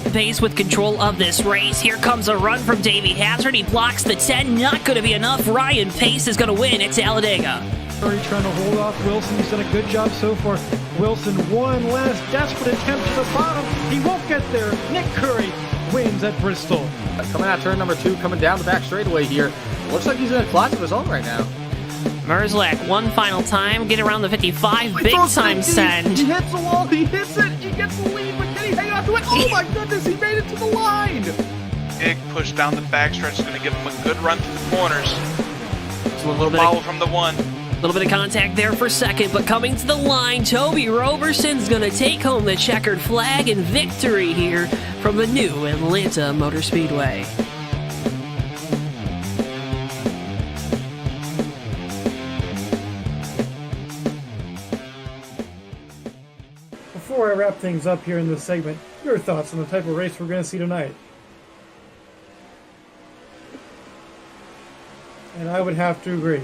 the pace with control of this race. Here comes a run from Davey Hazard. He blocks the 10. Not going to be enough. Ryan Pace is going to win at Talladega. Already trying to hold off Wilson. He's done a good job so far. Wilson, one last desperate attempt to the bottom. He won't get there. Nick Curry wins at Bristol. Coming out turn number 2, coming down the back straightaway here. Looks like he's in a class of his own right now. Merzlak, one final time, get around the 55, big time send. He hits the wall, he hits it, he gets the lead, but can he hang on to it? Oh my goodness, he made it to the line! Big push down the backstretch is going to give him a good run through the corners. So a little bit Follow from the 1. A little bit of contact there for second, but coming to the line, Toby Roberson's going to take home the checkered flag and victory here from the new Atlanta Motor Speedway. Before I wrap things up here in this segment, your thoughts on the type of race we're going to see tonight? And I would have to agree.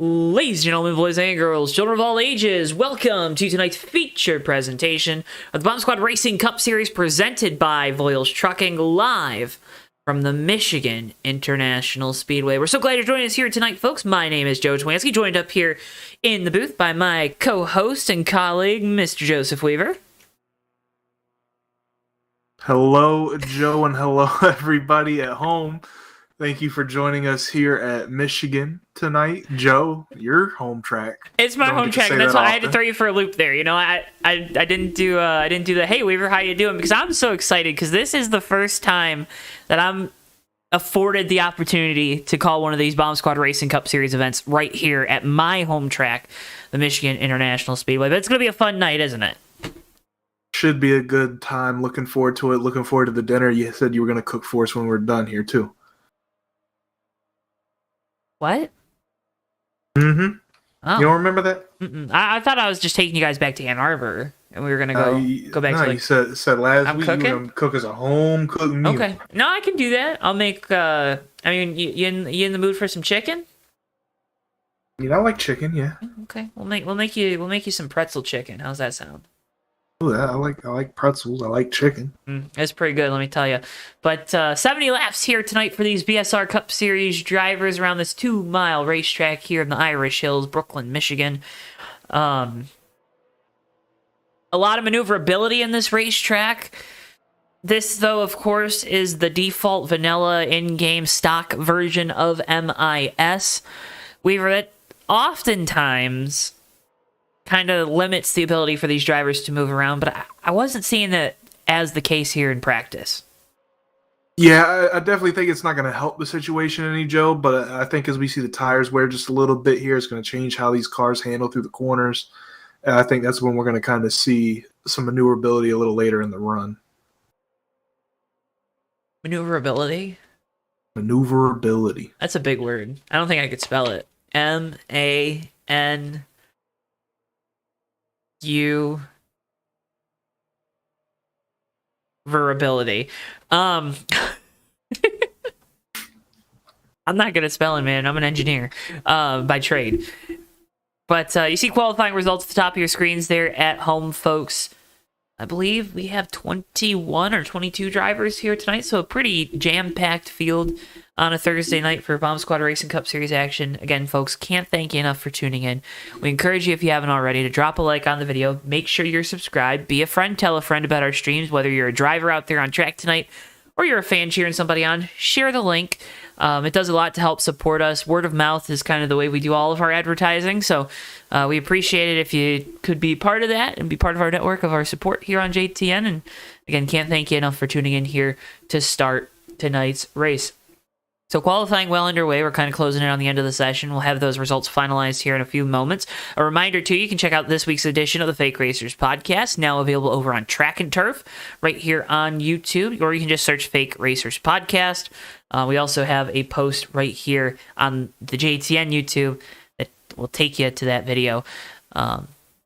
Ladies and gentlemen, boys and girls, children of all ages, welcome to tonight's featured presentation of the Bomb Squad Racing Cup Series presented by Voiles Trucking, live from the Michigan International Speedway. We're so glad you're joining us here tonight, folks. My name is JoeTowNetwork, joined up here in the booth by my co-host and colleague, Mr. Joseph Weaver. Hello, Joe, and hello, everybody at home. Thank you for joining us here at Michigan tonight. Joe, your home track. It's my home track, and that's why I had to throw you for a loop there. You know, I didn't do the hey Weaver, how you doing? Because I'm so excited because this is the first time that I'm afforded the opportunity to call one of these Bomb Squad Racing Cup Series events right here at my home track, the Michigan International Speedway. But it's gonna be a fun night, isn't it? Should be a good time. Looking forward to it. Looking forward to the dinner. You said you were gonna cook for us when we're done here too. What? Mm-hmm. Oh. You don't remember that? I thought I was just taking you guys back to Ann Arbor, and we were gonna go back to. You said last I'm week cooking? you were gonna cook as a home cooked meal. Okay, no, I can do that. I'll make. I mean, you in the mood for some chicken? I mean, I like chicken. Yeah. Okay, we'll make you some pretzel chicken. How's that sound? Ooh, I like pretzels. I like chicken. That's pretty good, let me tell you. But 70 laps here tonight for these BSR Cup Series drivers around this 2-mile racetrack here in the Irish Hills, Brooklyn, Michigan. A lot of maneuverability in this racetrack. This, though, of course, is the default vanilla in-game stock version of MIS. We've read oftentimes kind of limits the ability for these drivers to move around, but I wasn't seeing that as the case here in practice. Yeah, I definitely think it's not going to help the situation any, Joe, but I think as we see the tires wear just a little bit here, it's going to change how these cars handle through the corners. And I think that's when we're going to kind of see some maneuverability a little later in the run. Maneuverability? Maneuverability. That's a big word. I don't think I could spell it. M-A-N... Verability. I'm not good at spelling, man. I'm an engineer by trade. But you see qualifying results at the top of your screens there at home, folks. I believe we have 21 or 22 drivers here tonight, so a pretty jam-packed field on a Thursday night for Bomb Squad Racing Cup Series action. Again, folks, can't thank you enough for tuning in. We encourage you, if you haven't already, to drop a like on the video. Make sure you're subscribed. Be a friend. Tell a friend about our streams, whether you're a driver out there on track tonight or you're a fan cheering somebody on. Share the link. It does a lot to help support us. Word of mouth is kind of the way we do all of our advertising, so we appreciate it if you could be part of that and be part of our network of our support here on JTN. And again, can't thank you enough for tuning in here to start tonight's race. So qualifying well underway. We're kind of closing in on the end of the session. We'll have those results finalized here in a few moments. A reminder, too, you can check out this week's edition of the Fake Racers podcast, now available over on Track and Turf, right here on YouTube, or you can just search Fake Racers Podcast. We also have a post right here on the JTN YouTube that will take you to that video.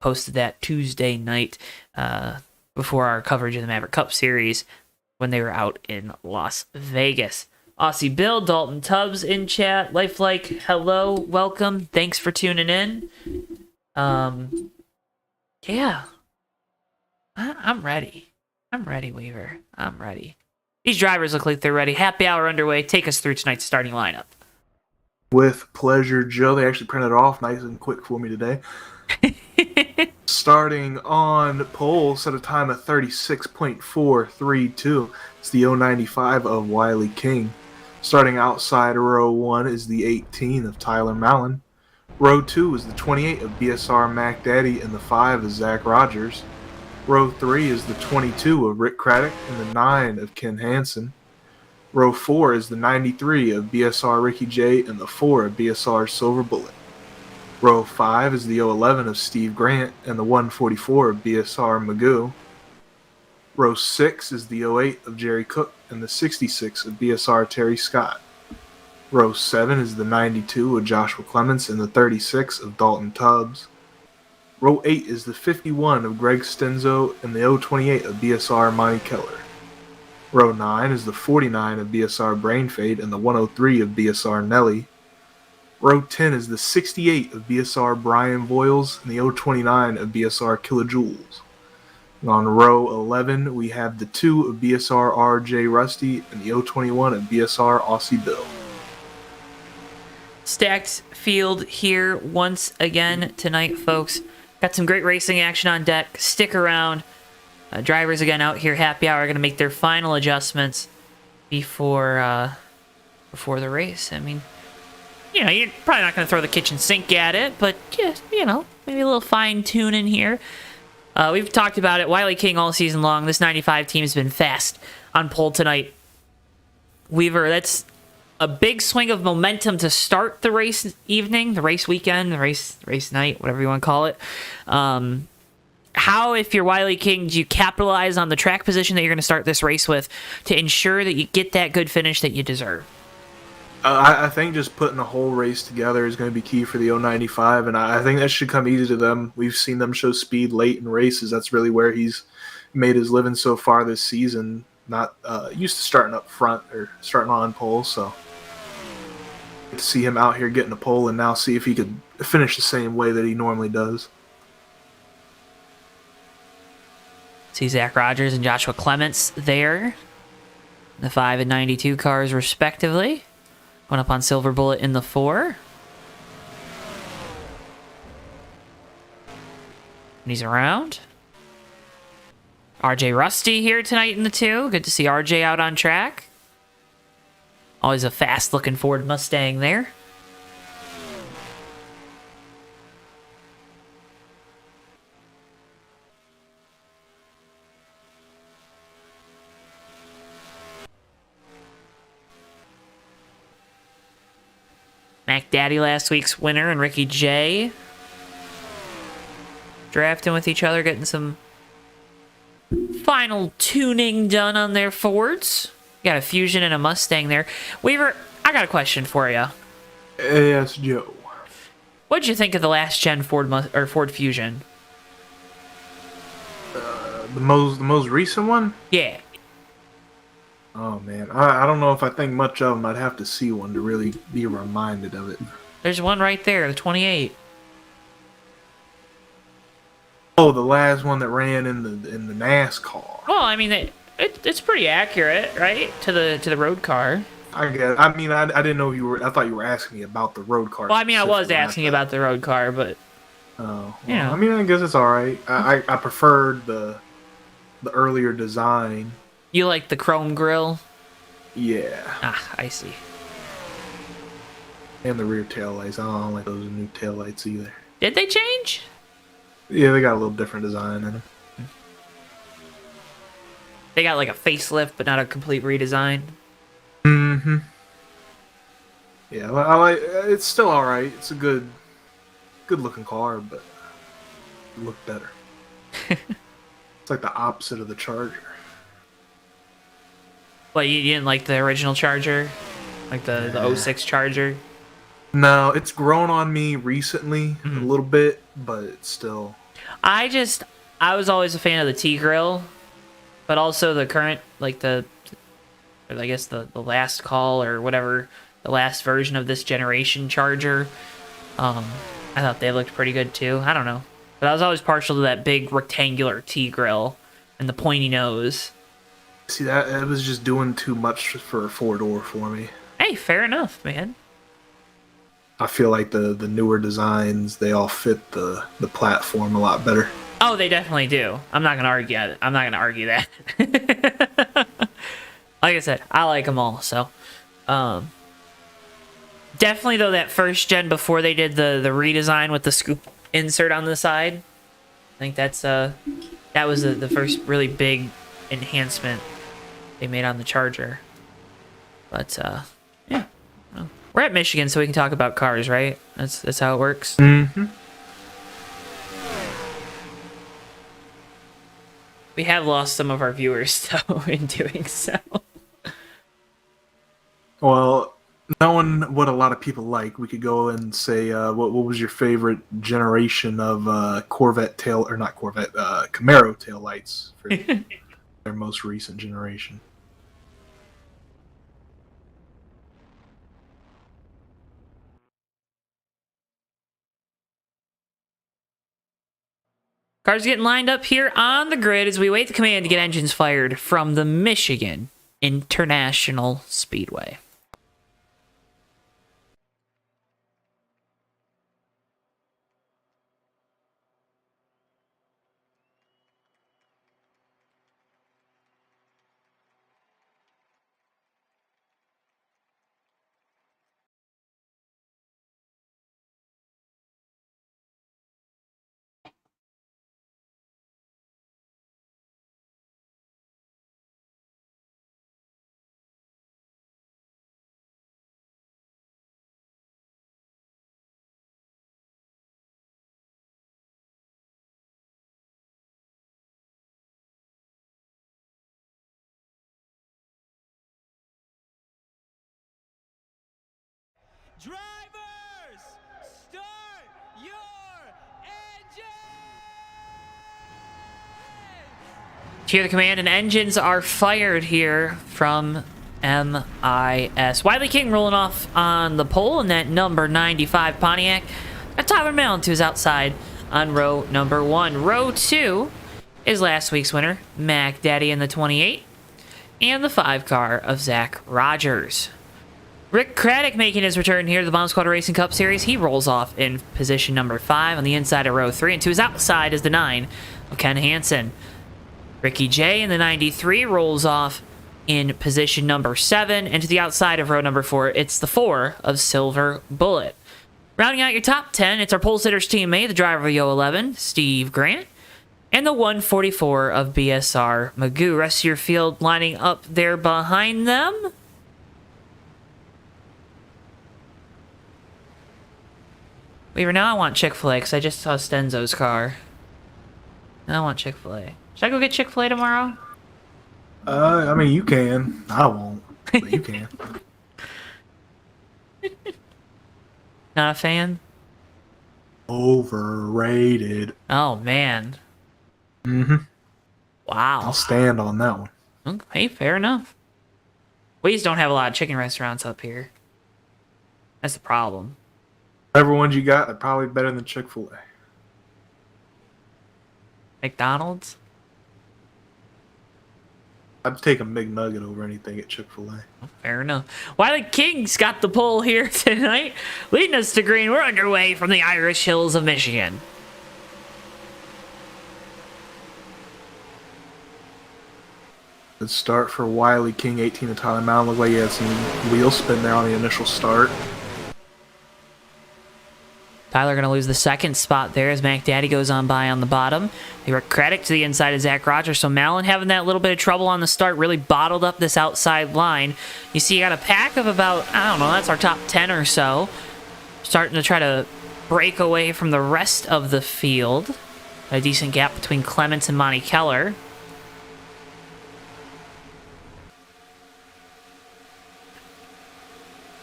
Posted that Tuesday night before our coverage of the Maverick Cup Series when they were out in Las Vegas. Aussie Bill, Dalton Tubbs in chat. Lifelike, hello, welcome. Thanks for tuning in. Yeah. I'm ready. I'm ready, Weaver. I'm ready. These drivers look like they're ready. Happy hour underway. Take us through tonight's starting lineup. With pleasure, Joe. They actually printed it off nice and quick for me today. Starting on pole, set a time of 36.432. It's the 095 of Wiley King. Starting outside row 1 is the 18 of Tyler Mallon. Row 2 is the 28 of BSR Mac Daddy, and the 5 is Zach Rogers. Row 3 is the 22 of Rick Craddock, and the 9 of Ken Hansen. Row 4 is the 93 of BSR Ricky J, and the 4 of BSR Silver Bullet. Row 5 is the 011 of Steve Grant, and the 144 of BSR Magoo. Row 6 is the 08 of Jerry Cook, and the 66 of BSR Terry Scott. Row 7 is the 92 of Joshua Clements, and the 36 of Dalton Tubbs. Row 8 is the 51 of Greg Stenzo, and the 028 of BSR Monty Keller. Row 9 is the 49 of BSR Brainfade, and the 103 of BSR Nelly. Row 10 is the 68 of BSR Brian Voiles, and the 029 of BSR Kilojoules. On row 11, we have the 2 of BSR RJ Rusty, and the 021 of BSR Aussie Bill. Stacked field here once again tonight, folks. Got some great racing action on deck. Stick around. Drivers again out here, happy hour, going to make their final adjustments before the race. I mean, you know, you're probably not going to throw the kitchen sink at it, but just, you know, maybe a little fine tuning here. We've talked about it. Wiley King all season long. This 95 team has been fast on pole tonight. Weaver, that's a big swing of momentum to start the race evening, the race weekend, the race night, whatever you want to call it. How, if you're Wiley King, do you capitalize on the track position that you're going to start this race with to ensure that you get that good finish that you deserve? I think just putting a whole race together is going to be key for the 095, and I think that should come easy to them. We've seen them show speed late in races. That's really where he's made his living so far this season. Not used to starting up front or starting on pole, so to see him out here getting a pole and now see if he could finish the same way that he normally does. See Zach Rogers and Joshua Clements there. The 5 and 92 cars, respectively. Going up on Silver Bullet in the 4. And he's around. RJ Rusty here tonight in the 2. Good to see RJ out on track. Always a fast-looking Ford Mustang there. Mac Daddy, last week's winner, and Ricky J. Drafting with each other, getting some final tuning done on their Fords. Got a Fusion and a Mustang there. Weaver, I got a question for you. Yes, Joe. What'd you think of the last gen Ford Fusion? The most recent one? Yeah. Oh, man. I don't know if I think much of them. I'd have to see one to really be reminded of it. There's one right there, the 28. Oh, the last one that ran in the NASCAR. Well, I mean, it's pretty accurate, right? To the road car. I guess. I mean, I didn't know you were. I thought you were asking me about the road car. Well, I mean, I was asking about the road car, but well, yeah. I mean, I guess it's all right. I preferred the earlier design. You like the chrome grille? Yeah. Ah, I see. And the rear taillights. I don't like those new taillights either. Did they change? Yeah, they got a little different design in them. They got like a facelift, but not a complete redesign. Mm-hmm. Yeah, I like. It's still all right. It's a good looking car, but it looked better. It's like the opposite of the Charger. What, you didn't like the original Charger? Like the 06 Charger? No, it's grown on me recently a little bit, but it's still. I was always a fan of the T-Grill, but also the current, like the or I guess the last call or whatever, the last version of this generation Charger. I thought they looked pretty good too. I don't know, but I was always partial to that big rectangular T grill and the pointy nose. See, that it was just doing too much for a four-door for me. Hey, fair enough, man. I feel like the newer designs, they all fit the platform a lot better. Oh, they definitely do. I'm not gonna argue that. I'm not gonna argue that. Like I said, I like them all. So, definitely though, that first gen before they did the redesign with the scoop insert on the side, I think that was the first really big enhancement they made on the Charger. But yeah, well, we're at Michigan, so we can talk about cars, right? That's how it works. Mm-hmm. We have lost some of our viewers, though, in doing so. Well, knowing what a lot of people like, we could go and say, what was your favorite generation of Corvette tail, or not Corvette, Camaro tail lights for their most recent generation? Cars getting lined up here on the grid as we wait the command to get engines fired from the Michigan International Speedway. Drivers, start your engine! Hear the command, and engines are fired here from MIS. Wiley King rolling off on the pole in that number 95 Pontiac. And Tyler Mellon to his outside on row number 1. Row 2 is last week's winner, Mac Daddy in the 28, and the 5 car of Zach Rogers. Rick Craddock making his return here to the Bomb Squad Racing Cup Series. He rolls off in position number 5 on the inside of row 3, and to his outside is the 9 of Ken Hansen. Ricky J in the 93 rolls off in position number 7, and to the outside of row number 4, it's the 4 of Silver Bullet. Rounding out your top 10, it's our pole sitters teammate, the driver of the 011, Steve Grant, and the 144 of BSR Magoo. Rest of your field lining up there behind them. Weaver, now I want Chick-fil-A because I just saw Stenzo's car. Now I want Chick-fil-A. Should I go get Chick-fil-A tomorrow? I mean, you can. I won't, but you can. Not a fan? Overrated. Oh, man. Mm-hmm. Wow. I'll stand on that one. Okay, fair enough. We just don't have a lot of chicken restaurants up here. That's the problem. Whatever ones you got, they're probably better than Chick-fil-A. McDonald's? I'd take a McNugget over anything at Chick-fil-A. Fair enough. Wiley King's got the pole here tonight, leading us to green. We're underway from the Irish Hills of Michigan. Good start for Wiley King, 18 of Tyler Mound. Looked like he had some wheel spin there on the initial start. Tyler going to lose the second spot there as Mac Daddy goes on by on the bottom. They were Craddock to the inside of Zach Rogers. So Malin having that little bit of trouble on the start, really bottled up this outside line. You see, you got a pack of about, I don't know, that's our top 10 or so. Starting to try to break away from the rest of the field. A decent gap between Clements and Monty Keller.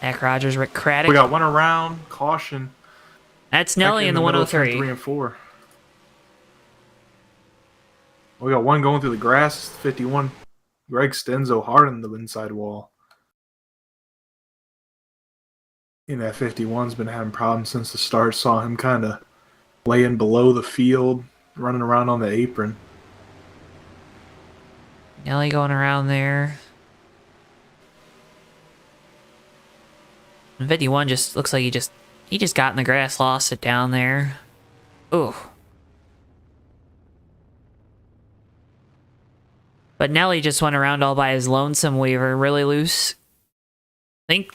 Zach Rogers, Rick Craddock. We got one around, caution. That's Nelly in the middle of 103. 3 and 4. We got one going through the grass, 51. Greg Stenzo hard on the inside wall. And that 51's been having problems since the start. Saw him kind of laying below the field, running around on the apron. Nelly going around there. And 51 just looks like he just got in the grass, lost it down there. Ooh. But Nelly just went around all by his lonesome, Weaver, really loose. I think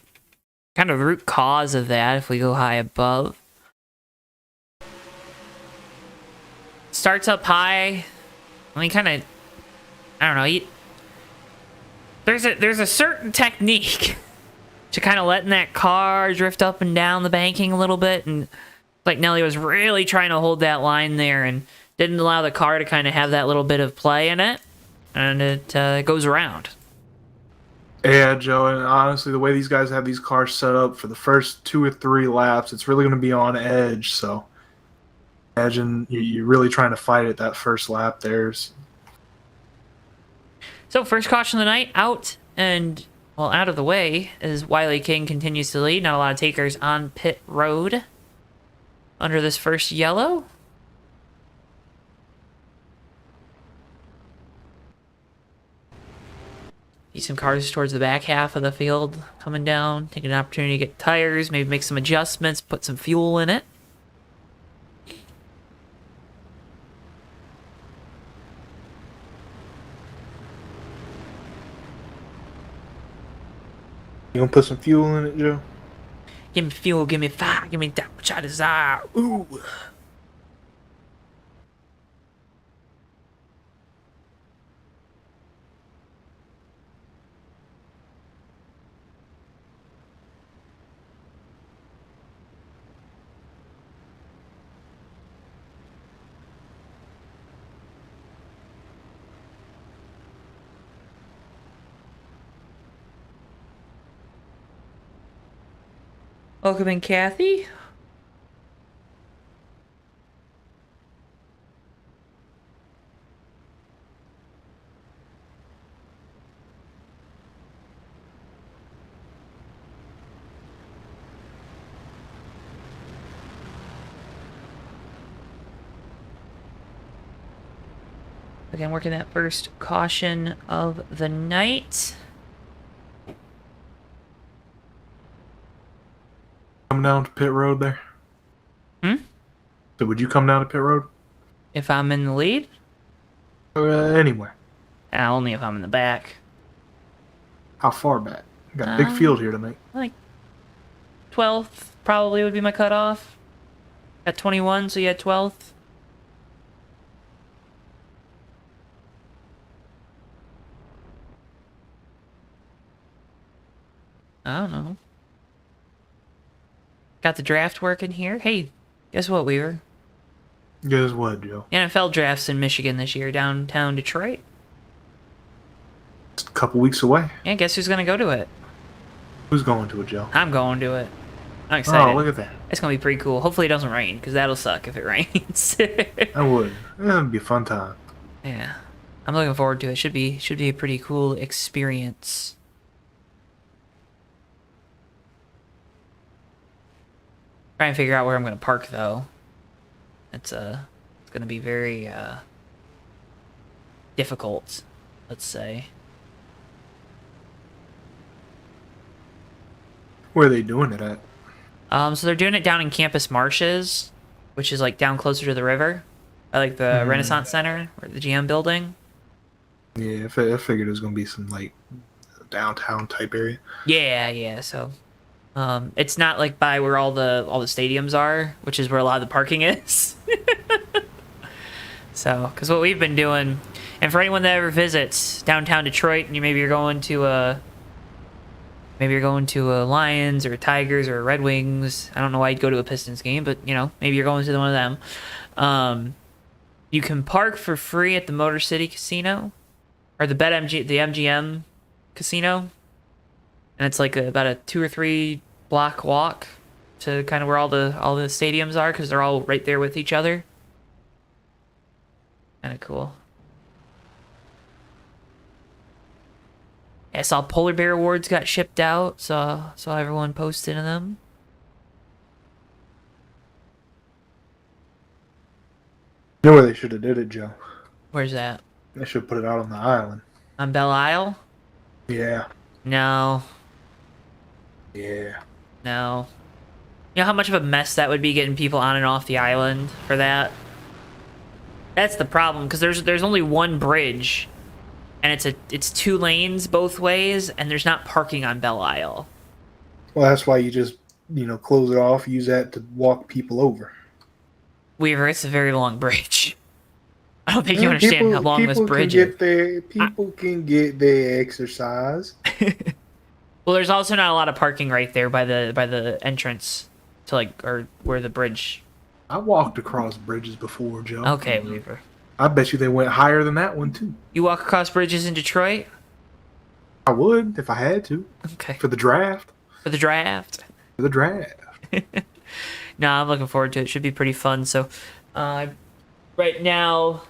kind of root cause of that, if we go high above. Starts up high. I mean, kind of, I don't know. There's a certain technique to kind of letting that car drift up and down the banking a little bit, and like Nelly was really trying to hold that line there and didn't allow the car to kind of have that little bit of play in it, and it goes around. Yeah, Joe, and honestly, the way these guys have these cars set up for the first 2 or 3 laps, it's really going to be on edge. So imagine you're really trying to fight it that first lap there. So first caution of the night out, and well, out of the way as Wiley King continues to lead. Not a lot of takers on pit road under this first yellow. See some cars towards the back half of the field coming down, taking an opportunity to get tires, maybe make some adjustments, put some fuel in it. You gonna put some fuel in it, Joe? Give me fuel, give me fire, give me that which I desire. Ooh. Welcome in, Kathy. Again, working that first caution of the night. Come down to pit road there? So would you come down to pit road? If I'm in the lead? Anywhere. Only if I'm in the back. How far back? Got a big field here tonight. Like 12th probably would be my cutoff. At 21, so you had 12th. I don't know. Got the draft working here. Hey, guess what, Weaver? Guess what, Joe? NFL drafts in Michigan this year, downtown Detroit. It's a couple weeks away. Yeah, guess who's gonna go to it? Who's going to it, Joe? I'm going to it. I'm excited. Oh, look at that. It's gonna be pretty cool. Hopefully it doesn't rain, because that'll suck if it rains. I would. That'd be a fun time. Yeah. I'm looking forward to it. Should be a pretty cool experience. Trying to figure out where I'm gonna park though. It's gonna be very difficult, let's say. Where are they doing it at? So they're doing it down in Campus Marshes, which is like down closer to the river. I like the Renaissance Center or the GM building. Yeah, I figured it was gonna be some like downtown type area. Yeah. So, it's not like by where all the stadiums are, which is where a lot of the parking is. So, because what we've been doing, and for anyone that ever visits downtown Detroit, and maybe you're going to a Lions or Tigers or Red Wings. I don't know why you'd go to a Pistons game, but you know, maybe you're going to one of them. You can park for free at the Motor City Casino or the MGM Casino, and it's like about a 2 or 3 block walk to kind of where all the stadiums are, because they're all right there with each other. Kind of cool. I saw polar bear awards got shipped out, so saw everyone posting them. You know where they should have did it, Joe? Where's that? They should have put it out on the island. On Belle Isle? Yeah. No. Yeah. No. You know how much of a mess that would be getting people on and off the island for that? That's the problem, because there's only one bridge, and it's 2 lanes both ways, and there's not parking on Belle Isle. Well, that's why you just, close it off, use that to walk people over. Weaver, it's a very long bridge. I don't think you understand how long this bridge is. People can get their exercise. Well, there's also not a lot of parking right there by the entrance to or where the bridge. I walked across bridges before, Joe. Okay, Weaver. I bet you they went higher than that one too. You walk across bridges in Detroit? I would if I had to. Okay. For the draft. For the draft? For the draft. No, I'm looking forward to it. It should be pretty fun. So, right now,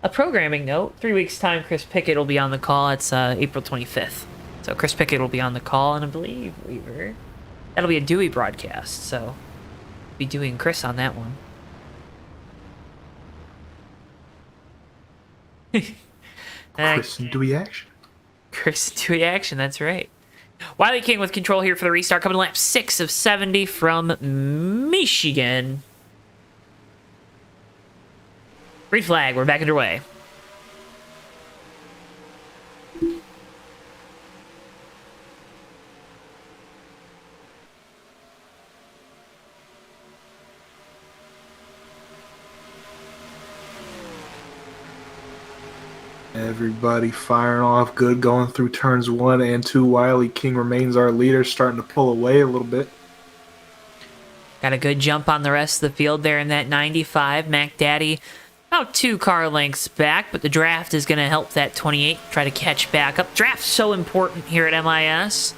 a programming note. 3 weeks' time, Chris Pickett will be on the call. It's April 25th. So Chris Pickett will be on the call, and I believe, Weaver, that'll be a Dewey broadcast. So, be Dewey and Chris on that one. Chris and Dewey action. Chris and Dewey action, that's right. Wiley King with control here for the restart, coming to lap 6 of 70 from Michigan. Green flag, we're back underway. Everybody firing off good, going through turns 1 and 2. Wiley King remains our leader, starting to pull away a little bit. Got a good jump on the rest of the field there in that 95. Mac Daddy about 2 car lengths back, but the draft is going to help that 28 try to catch back up. Draft's so important here at MIS.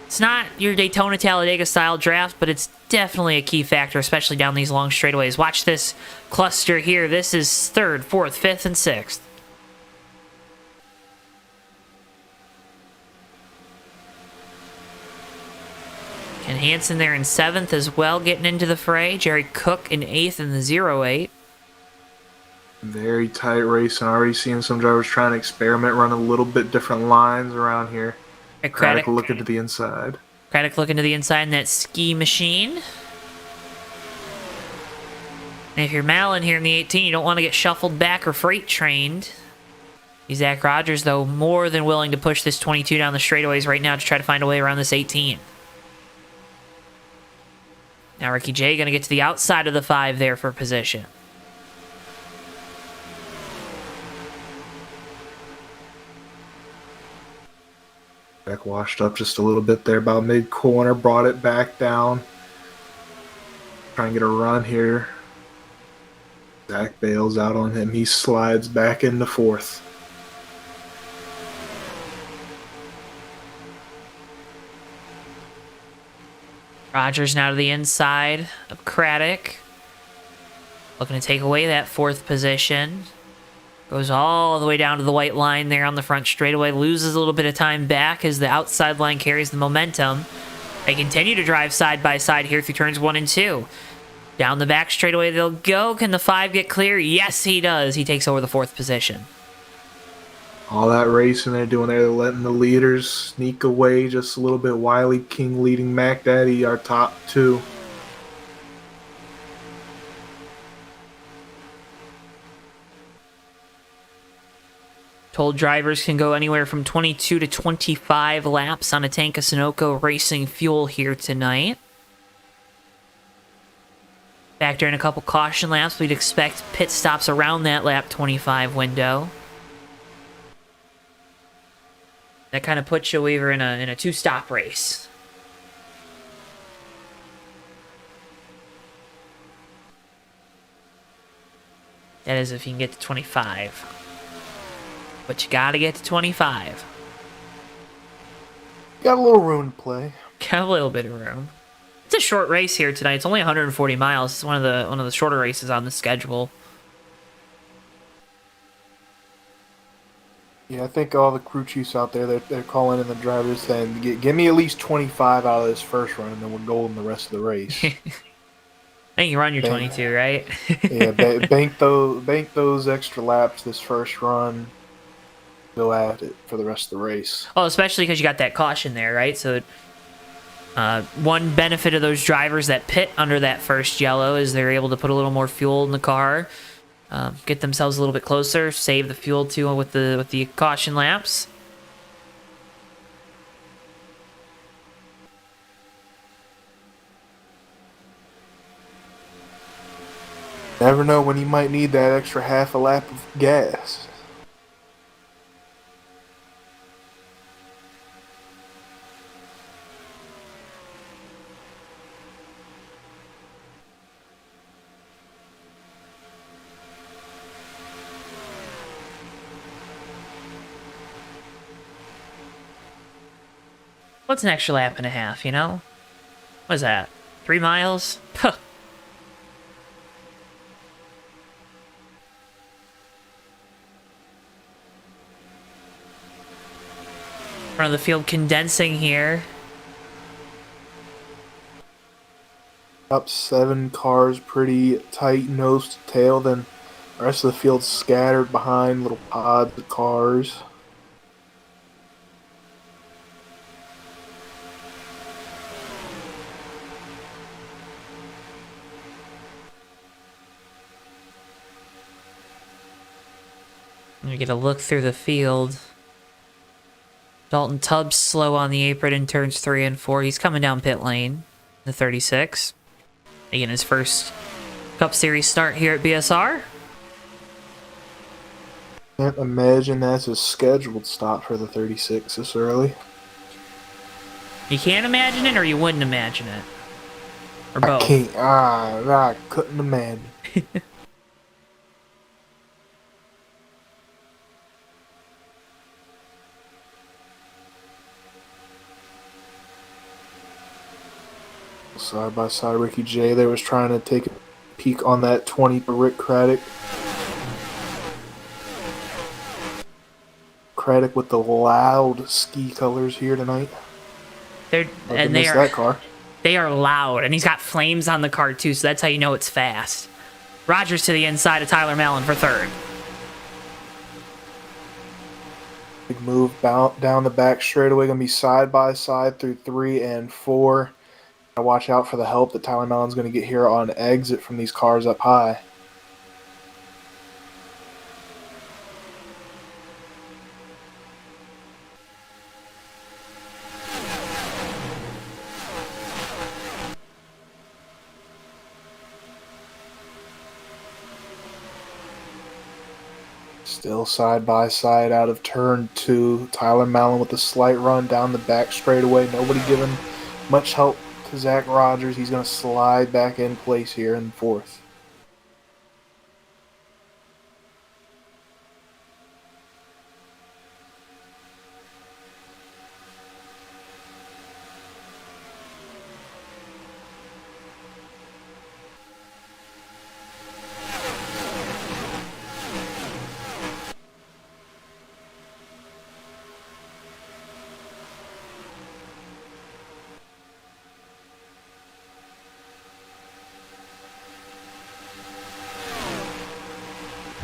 It's not your Daytona Talladega style draft, but it's definitely a key factor, especially down these long straightaways. Watch this cluster here. This is 3rd, 4th, 5th, and 6th. Ken Hansen there in 7th as well, getting into the fray. Jerry Cook in 8th in the 08. Very tight race, and already seeing some drivers trying to experiment, run a little bit different lines around here. Craddock looking to the inside. Craddock looking to the inside in that ski machine. And if you're Malin here in the 18, you don't want to get shuffled back or freight trained. Zach Rogers, though, more than willing to push this 22 down the straightaways right now to try to find a way around this 18. Now Ricky J going to get to the outside of the 5 there for position. Beck washed up just a little bit there about mid-corner, brought it back down. Trying to get a run here. Zach bails out on him. He slides back into 4th. Rogers now to the inside of Craddock. Looking to take away that 4th position. Goes all the way down to the white line there on the front straightaway. Loses a little bit of time back as the outside line carries the momentum. They continue to drive side by side here through turns 1 and 2. Down the back straightaway they'll go. Can the 5 get clear? Yes, he does. He takes over the 4th position. All that racing they're doing there, they're letting the leaders sneak away just a little bit. Wiley King leading Mac Daddy, our top 2. Told drivers can go anywhere from 22 to 25 laps on a tank of Sunoco Racing fuel here tonight. Factor in a couple caution laps. We'd expect pit stops around that lap 25 window. That kind of puts you, Weaver, in a 2-stop race. That is if you can get to 25. But you gotta get to 25. Got a little room to play. Got a little bit of room. It's a short race here tonight. It's only 140 miles. It's one of the shorter races on the schedule. Yeah, I think all the crew chiefs out there, they're calling in the drivers saying, give me at least 25 out of this first run, and then we're golden the rest of the race. I think you run your Bank, 22, right? yeah, bank those extra laps this first run. Go at it for the rest of the race. Well, especially because you got that caution there, right? So one benefit of those drivers that pit under that first yellow is they're able to put a little more fuel in the car, get themselves a little bit closer, save the fuel too with the caution laps. Never know when you might need that extra half a lap of gas. What's an extra lap and a half, you know? What is that? 3 miles? Huh. Front of the field condensing here. Up 7 cars, pretty tight nose to tail. Then the rest of the field scattered behind little pods of cars. We get a look through the field. Dalton Tubbs slow on the apron in turns 3 and 4. He's coming down pit lane, the 36. Again, his first Cup Series start here at BSR. Can't imagine that's a scheduled stop for the 36 this early. You can't imagine it, or you wouldn't imagine it, or both. I couldn't imagine. Side by side, Ricky J there was trying to take a peek on that 20 for Rick Craddock. Craddock with the loud ski colors here tonight. They Missed that car. They are loud, and he's got flames on the car too, so that's how you know it's fast. Rogers to the inside of Tyler Mellon for third. Big move down the back straightaway. Going to be side by side through 3 and 4. Gotta watch out for the help that Tyler Mellon's going to get here on exit from these cars up high. Still side by side out of turn 2. Tyler Mellon with a slight run down the back straightaway. Nobody giving much help to Zach Rogers. He's going to slide back in place here in 4th.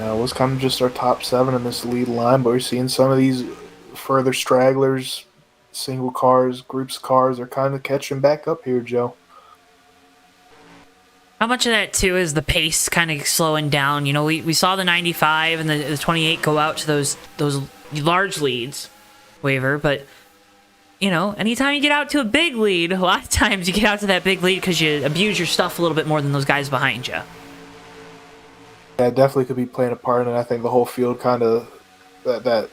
It was kind of just our top 7 in this lead line, but we're seeing some of these further stragglers, single cars, groups of cars are kind of catching back up here, Joe. How much of that, too, is the pace kind of slowing down? You know, we saw the 95 and the 28 go out to those large leads, Waver, but, you know, anytime you get out to a big lead, a lot of times you get out to that big lead because you abuse your stuff a little bit more than those guys behind you. Yeah, it definitely could be playing a part in it. I think the whole field kind of, that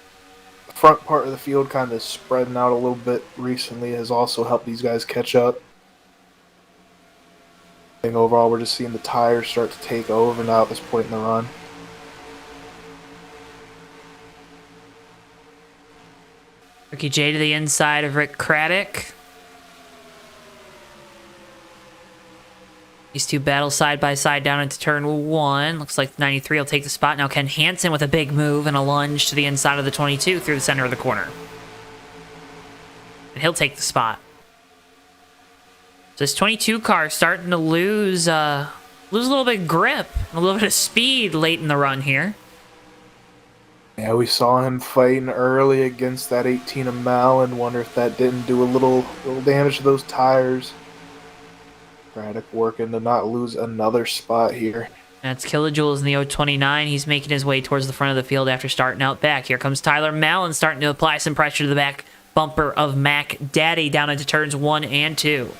front part of the field kind of spreading out a little bit recently has also helped these guys catch up. I think overall we're just seeing the tires start to take over now at this point in the run. Ricky J to the inside of Rick Craddock. These two battle side by side down into turn 1. Looks like 93 will take the spot. Now Ken Hansen with a big move and a lunge to the inside of the 22 through the center of the corner. And he'll take the spot. So this 22 car starting to lose a little bit of grip, a little bit of speed late in the run here. Yeah, we saw him fighting early against that 18 of Malin. Wonder if that didn't do a little damage to those tires. Braddock working to not lose another spot here. That's Kilojoules in the 029. He's making his way towards the front of the field after starting out back. Here comes Tyler Mallon starting to apply some pressure to the back bumper of Mac Daddy down into turns 1 and 2.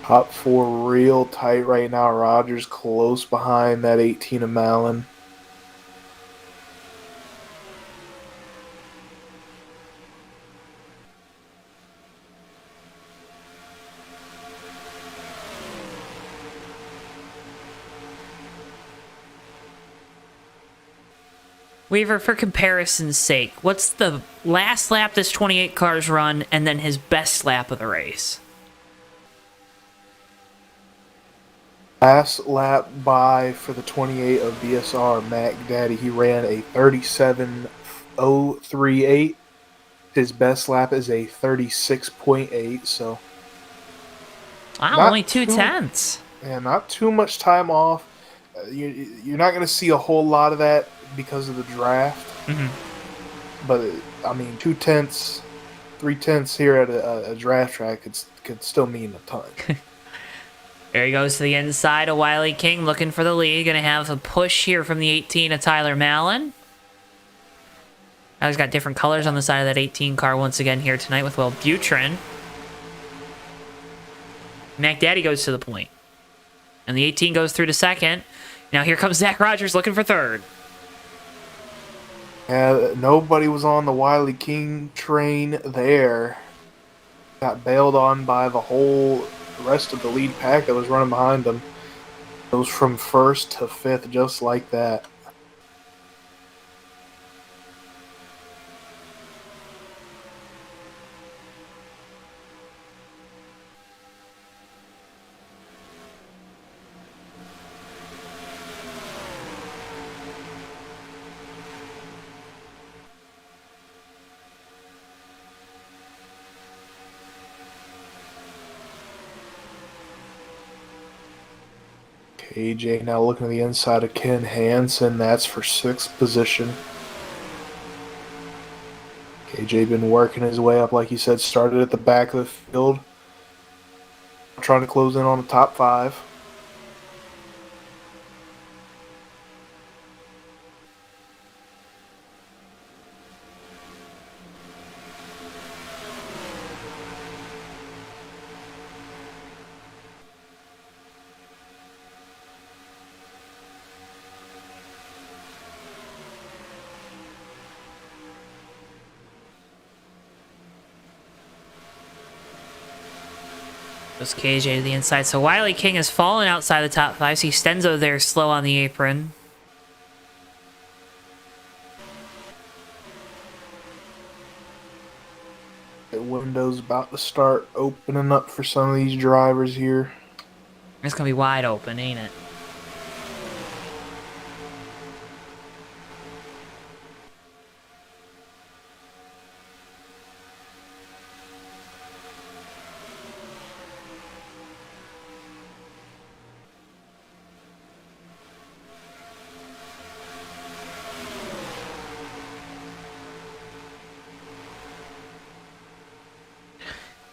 Top 4 real tight right now. Rogers close behind that 18 of Malin. Weaver, for comparison's sake, what's the last lap this 28 car's run and then his best lap of the race? Last lap by for the 28 of BSR, Mac Daddy. He ran a 37.038. His best lap is a 36.8, so... Wow, only 2/10. Yeah, not too much time off. You're not going to see a whole lot of that because of the draft. Mm-hmm. But, I mean, 2/10, 3/10 here at a draft track could still mean a ton. There he goes to the inside of Wiley King, looking for the lead. Going to have a push here from the 18 of Tyler Mallon. Now he's got different colors on the side of that 18 car once again here tonight with Will Butrin. Mac Daddy goes to the point. And the 18 goes through to second. Now here comes Zach Rogers looking for third. Yeah, nobody was on the Wiley King train there. Got bailed on by the whole rest of the lead pack that was running behind them. Goes from 1st to 5th just like that. AJ now looking at the inside of Ken Hansen. That's for 6th position. KJ been working his way up, like you said, started at the back of the field. Trying to close in on the top 5. Goes KJ to the inside. So Wiley King has fallen outside the top 5. See Stenzo there slow on the apron. The window's about to start opening up for some of these drivers here. It's going to be wide open, ain't it?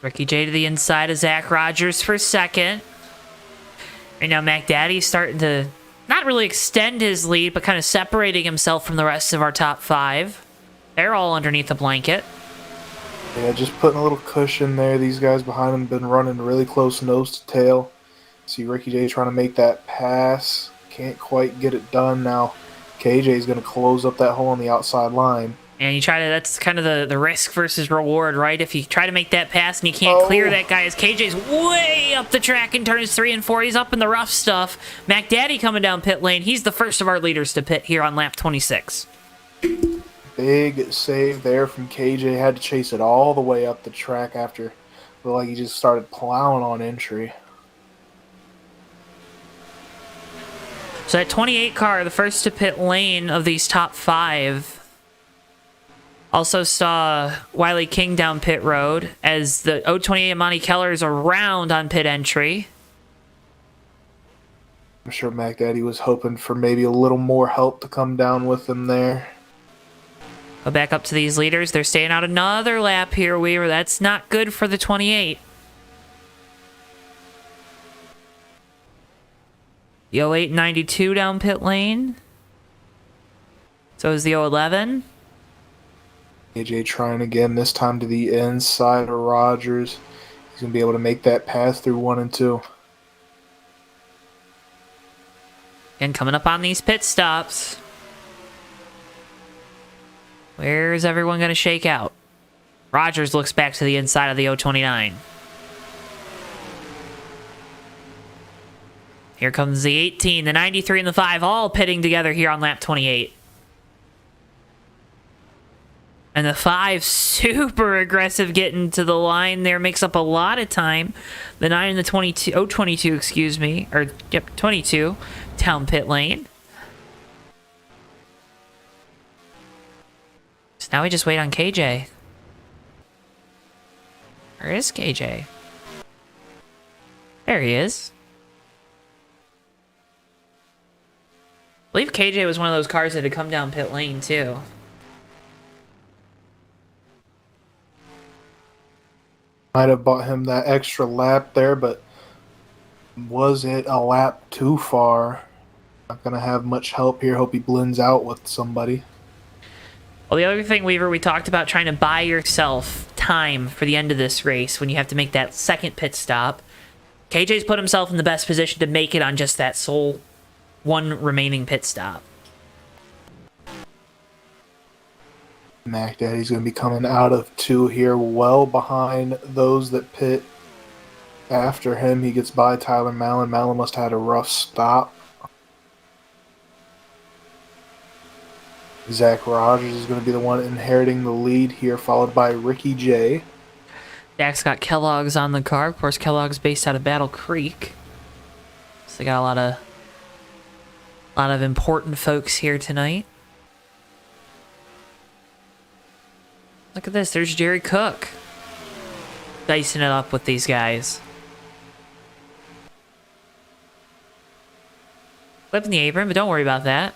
Ricky J to the inside of Zach Rogers for second. And now Mac Daddy's starting to not really extend his lead, but kind of separating himself from the rest of our top 5. They're all underneath the blanket. Yeah, just putting a little cushion there. These guys behind him been running really close nose to tail. See Ricky J trying to make that pass. Can't quite get it done now. KJ is going to close up that hole on the outside line. And you try to, that's kind of the risk versus reward, right? If you try to make that pass and you can't clear that guy, as KJ's way up the track in turns 3 and 4. He's up in the rough stuff. Mac Daddy coming down pit lane. He's the first of our leaders to pit here on lap 26. Big save there from KJ. Had to chase it all the way up the track after Feel like he just started plowing on entry. So that 28 car, the first to pit lane of these top 5, also saw Wiley King down pit road as the 028 Monty Keller is around on pit entry. I'm sure Mac Daddy was hoping for maybe a little more help to come down with him there. Go back up to these leaders. They're staying out another lap here, Weaver. That's not good for the 28. The 0892 down pit lane. So is the 011. AJ trying again, this time to the inside of Rogers. He's going to be able to make that pass through 1 and 2. And coming up on these pit stops. Where's everyone going to shake out? Rogers looks back to the inside of the 029. Here comes the 18, the 93, and the 5, all pitting together here on lap 28. And the 5, super aggressive getting to the line there, makes up a lot of time. The 9 and the 22, 022, excuse me, or, yep, 22, down pit lane. So now we just wait on KJ. Where is KJ? There he is. I believe KJ was one of those cars that had come down pit lane, too. Might have bought him that extra lap there, but was it a lap too far? Not going to have much help here. Hope he blends out with somebody. Well, the other thing, Weaver, we talked about trying to buy yourself time for the end of this race when you have to make that second pit stop. KJ's put himself in the best position to make it on just that sole one remaining pit stop. Mac Daddy's going to be coming out of 2 here, well behind those that pit after him. He gets by Tyler Mallon. Mallon must have had a rough stop. Zach Rogers is going to be the one inheriting the lead here, followed by Ricky J. Dak's got Kellogg's on the car. Of course, Kellogg's based out of Battle Creek. So they got a lot of important folks here tonight. Look at this. There's Jerry Cook dicing it up with these guys. Flipping the apron, but don't worry about that.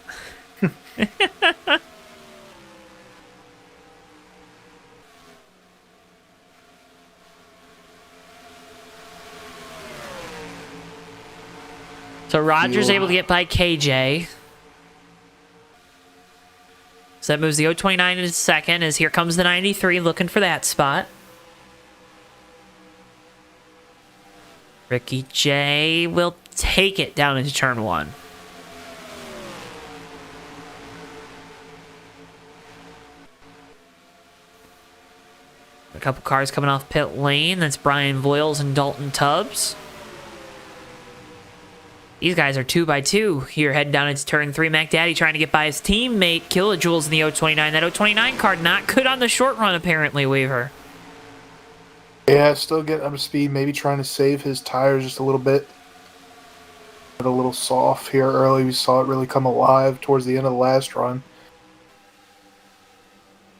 So Rogers able to get by KJ. So that moves the 029 into second as here comes the 93 looking for that spot. Ricky J will take it down into turn 1. A couple cars coming off pit lane. That's Brian Voiles and Dalton Tubbs. These guys are 2x2 here heading down into turn 3. Mac Daddy trying to get by his teammate Kilojoules in the 029. That 029 car not good on the short run apparently, Weaver. Yeah, still getting up to speed, maybe trying to save his tires just a little bit. A little soft here early. We saw it really come alive towards the end of the last run.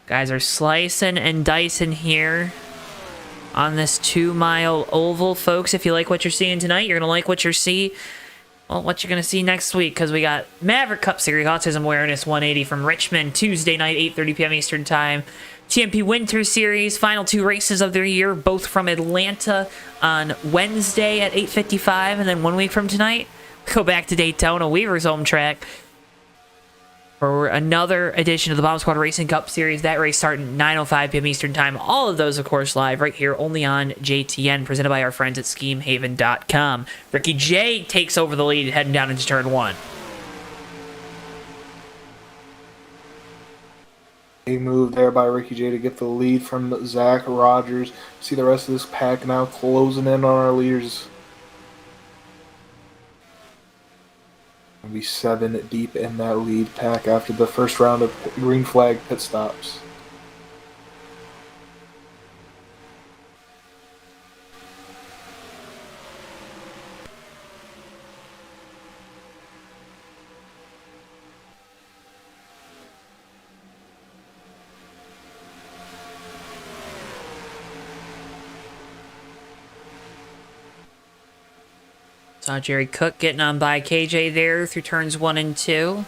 Guys are slicing and dicing here on this 2-mile oval, folks. If you like what you're seeing tonight, you're going to like what you're seeing. Well, what you're going to see next week, because we got Maverick Cup Series Autism Awareness 180 from Richmond, Tuesday night, 8:30 p.m. Eastern Time. TMP Winter Series, final 2 races of their year, both from Atlanta on Wednesday at 8:55, and then 1 week from tonight, we go back to Daytona, Weaver's home track, for another edition of the Bomb Squad Racing Cup Series. That race starting at 9:05 p.m. Eastern Time. All of those, of course, live right here only on JTN, presented by our friends at SchemeHaven.com. Ricky J takes over the lead heading down into turn 1. A move there by Ricky J to get the lead from Zach Rogers. See the rest of this pack now closing in on our leaders. We'll be 7 deep in that lead pack after the first round of green flag pit stops. Saw Jerry Cook getting on by KJ there through turns 1 and 2.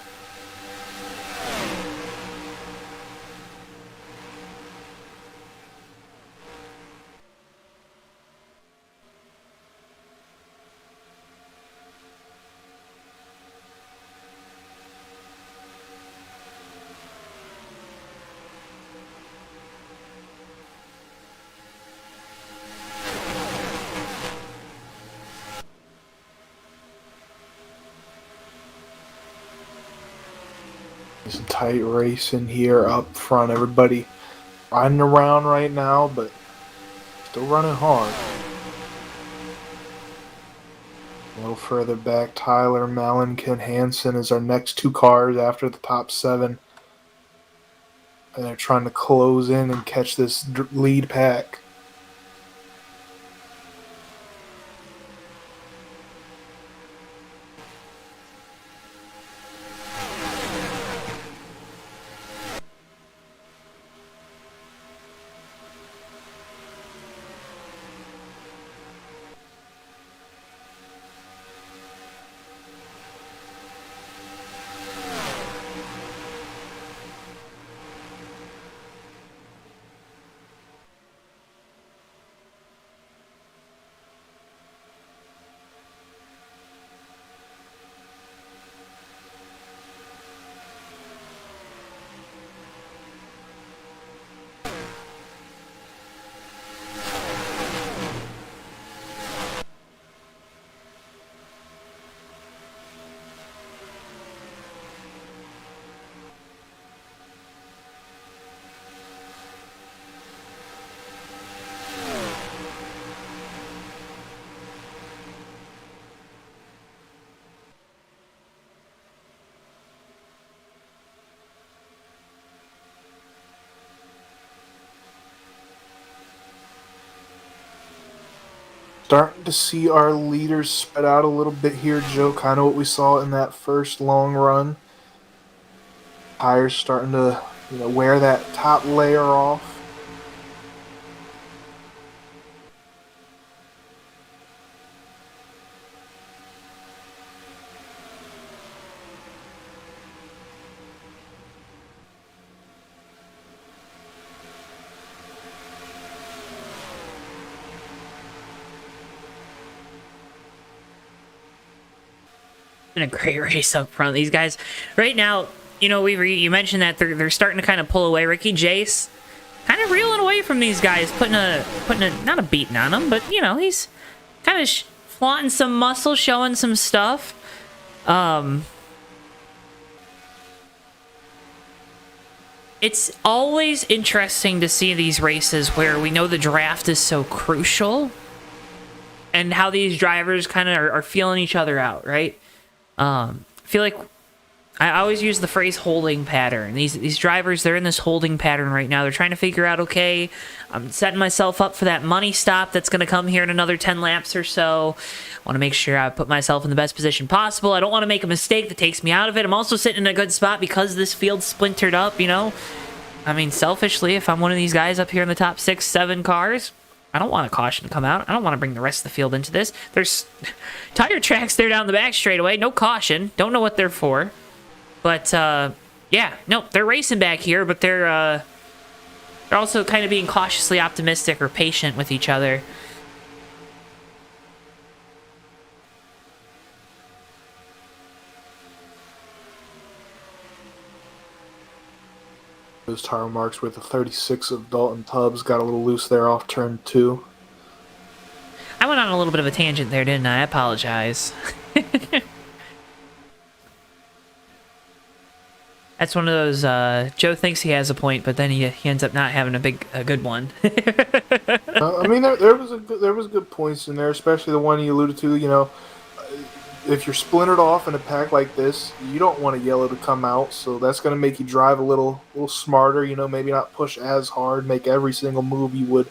It's a tight race in here up front. Everybody riding around right now, but still running hard. A little further back, Tyler, Mellon, Ken Hansen is our next 2 cars after the top 7. And they're trying to close in and catch this lead pack. Starting to see our leaders spread out a little bit here, Joe. Kind of what we saw in that first long run. Tires starting to, wear that top layer off. Been a great race up front. These guys right now, you mentioned that they're starting to kind of pull away. Ricky Jace kind of reeling away from these guys, putting a not a beating on them, but he's kind of flaunting some muscle, showing some stuff. It's always interesting to see these races where we know the draft is so crucial and how these drivers kind of are feeling each other out, right? I feel like I always use the phrase holding pattern. These drivers, they're in this holding pattern right now. They're trying to figure out, okay, I'm setting myself up for that money stop that's going to come here in another 10 laps or so. I want to make sure I put myself in the best position possible. I don't want to make a mistake that takes me out of it. I'm also sitting in a good spot because this field's splintered up, I mean, selfishly, if I'm one of these guys up here in the top 6, 7 cars, I don't want a caution to come out. I don't want to bring the rest of the field into this. There's tire tracks there down the back straightaway. No caution. Don't know what they're for. But, yeah. No, they're racing back here, but they're also kind of being cautiously optimistic or patient with each other. Those tire marks with the 36 of Dalton Tubbs got a little loose there off turn 2. I went on a little bit of a tangent there, didn't I? I apologize. That's one of those, Joe thinks he has a point, but then he ends up not having a good one. I mean, there was good points in there, especially the one you alluded to, if you're splintered off in a pack like this, you don't want a yellow to come out, so that's going to make you drive a little smarter, maybe not push as hard, make every single move you would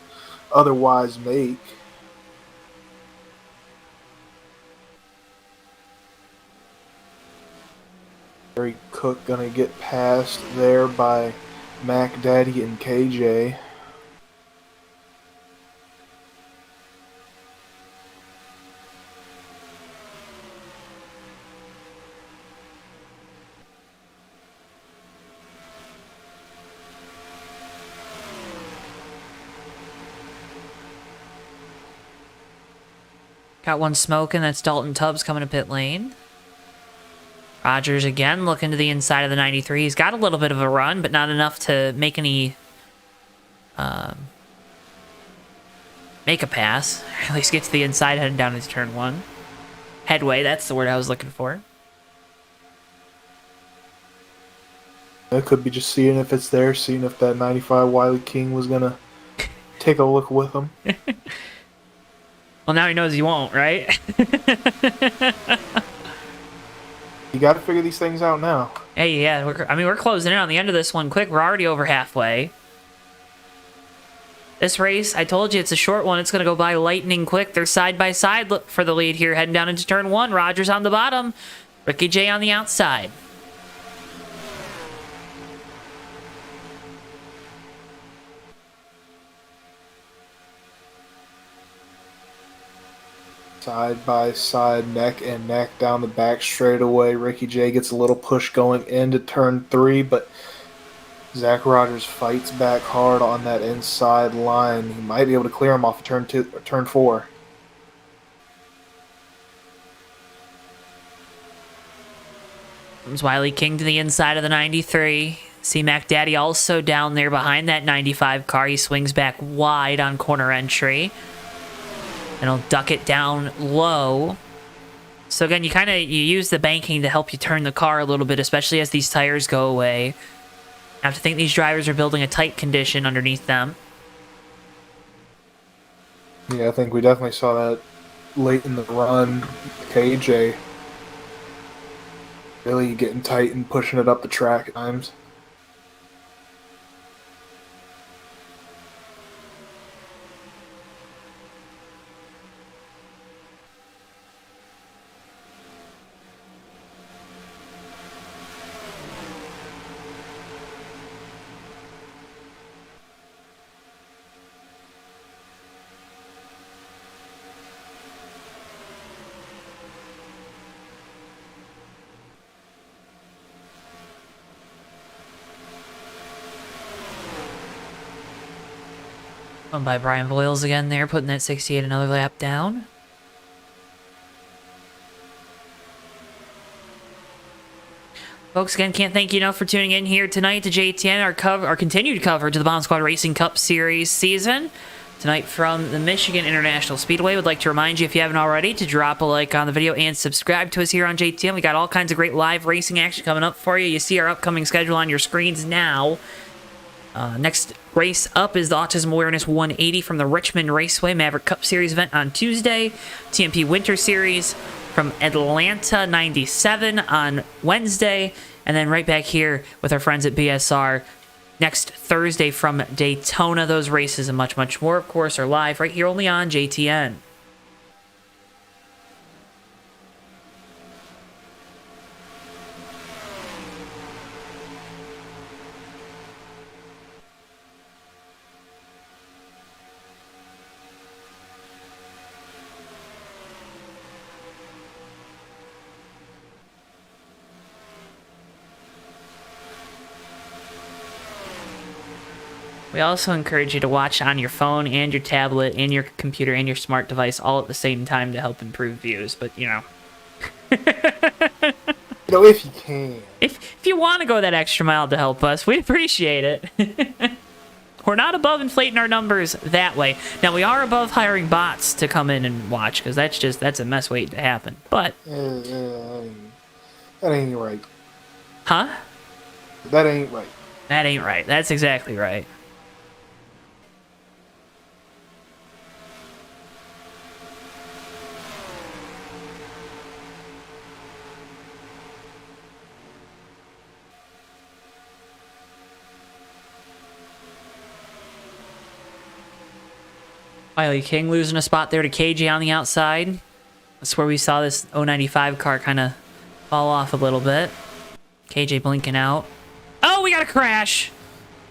otherwise make. Jerry Cook going to get passed there by Mac Daddy and KJ. Got one smoking. That's Dalton Tubbs coming to pit lane. Rogers again looking to the inside of the 93. He's got a little bit of a run, but not enough to make any... make a pass. At least get to the inside heading down into turn 1. Headway, that's the word I was looking for. I could be just seeing if it's there, seeing if that 95 Wiley King was going to take a look with him. Well, now he knows he won't, right? You got to figure these things out now. Hey, yeah, we're closing in on the end of this one quick. We're already over halfway. This race, I told you, it's a short one. It's going to go by lightning quick. They're side by side for the lead here, heading down into turn 1. Rogers on the bottom, Ricky J on the outside. Side by side, neck and neck down the back straightaway. Ricky J gets a little push going into turn 3, but Zach Rogers fights back hard on that inside line. He might be able to clear him off of turn 4. Comes Wiley King to the inside of the 93. C-Mac Daddy also down there behind that 95 car. He swings back wide on corner entry. And he'll duck it down low. So again, you use the banking to help you turn the car a little bit, especially as these tires go away. I have to think these drivers are building a tight condition underneath them. Yeah, I think we definitely saw that late in the run. KJ really getting tight and pushing it up the track at times. Run by Brian Voiles again there, putting that 68 another lap down. Folks, again, can't thank you enough for tuning in here tonight to JTN, our continued coverage of the Bomb Squad Racing Cup Series season. Tonight from the Michigan International Speedway. Would like to remind you, if you haven't already, to drop a like on the video and subscribe to us here on JTN. We got all kinds of great live racing action coming up for you. You see our upcoming schedule on your screens now. Next race up is the Autism Awareness 180 from the Richmond Raceway Maverick Cup Series event on Tuesday. TMP Winter Series from Atlanta 97 on Wednesday. And then right back here with our friends at BSR next Thursday from Daytona. Those races and much, much more, of course, are live right here only on JTN. We also encourage you to watch on your phone and your tablet and your computer and your smart device all at the same time to help improve views. But, you know. If you can. If you want to go that extra mile to help us, we appreciate it. We're not above inflating our numbers that way. Now, we are above hiring bots to come in and watch, because that's a mess waiting to happen. But... that ain't right. Huh? That ain't right. That ain't right. That's exactly right. Wiley King losing a spot there to KJ on the outside. That's where we saw this 095 car kind of fall off a little bit. KJ blinking out. Oh, we got a crash.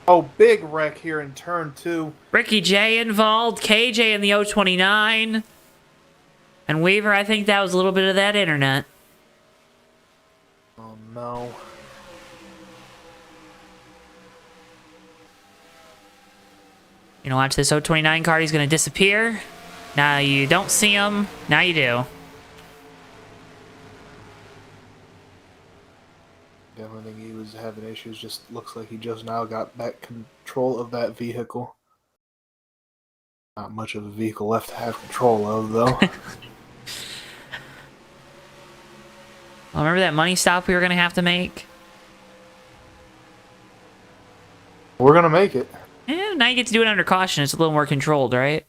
Oh, big wreck here in turn 2. Ricky J involved. KJ in the 029. And Weaver, I think that was a little bit of that internet. Oh, no. You know, watch this 029 car. He's going to disappear. Now you don't see him. Now you do. Definitely think he was having issues. Just looks like he just now got back control of that vehicle. Not much of a vehicle left to have control of, though. Well, remember that money stop we were going to have to make? We're gonna make it. Eh, now you get to do it under caution. It's a little more controlled, right?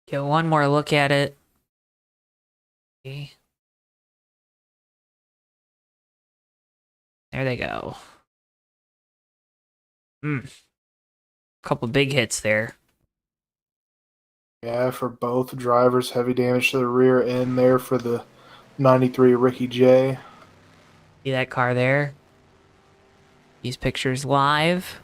Get one more look at it. Okay. There they go. Couple big hits there. Yeah, for both drivers, heavy damage to the rear end there for the 93 Ricky J. See that car there? These pictures live.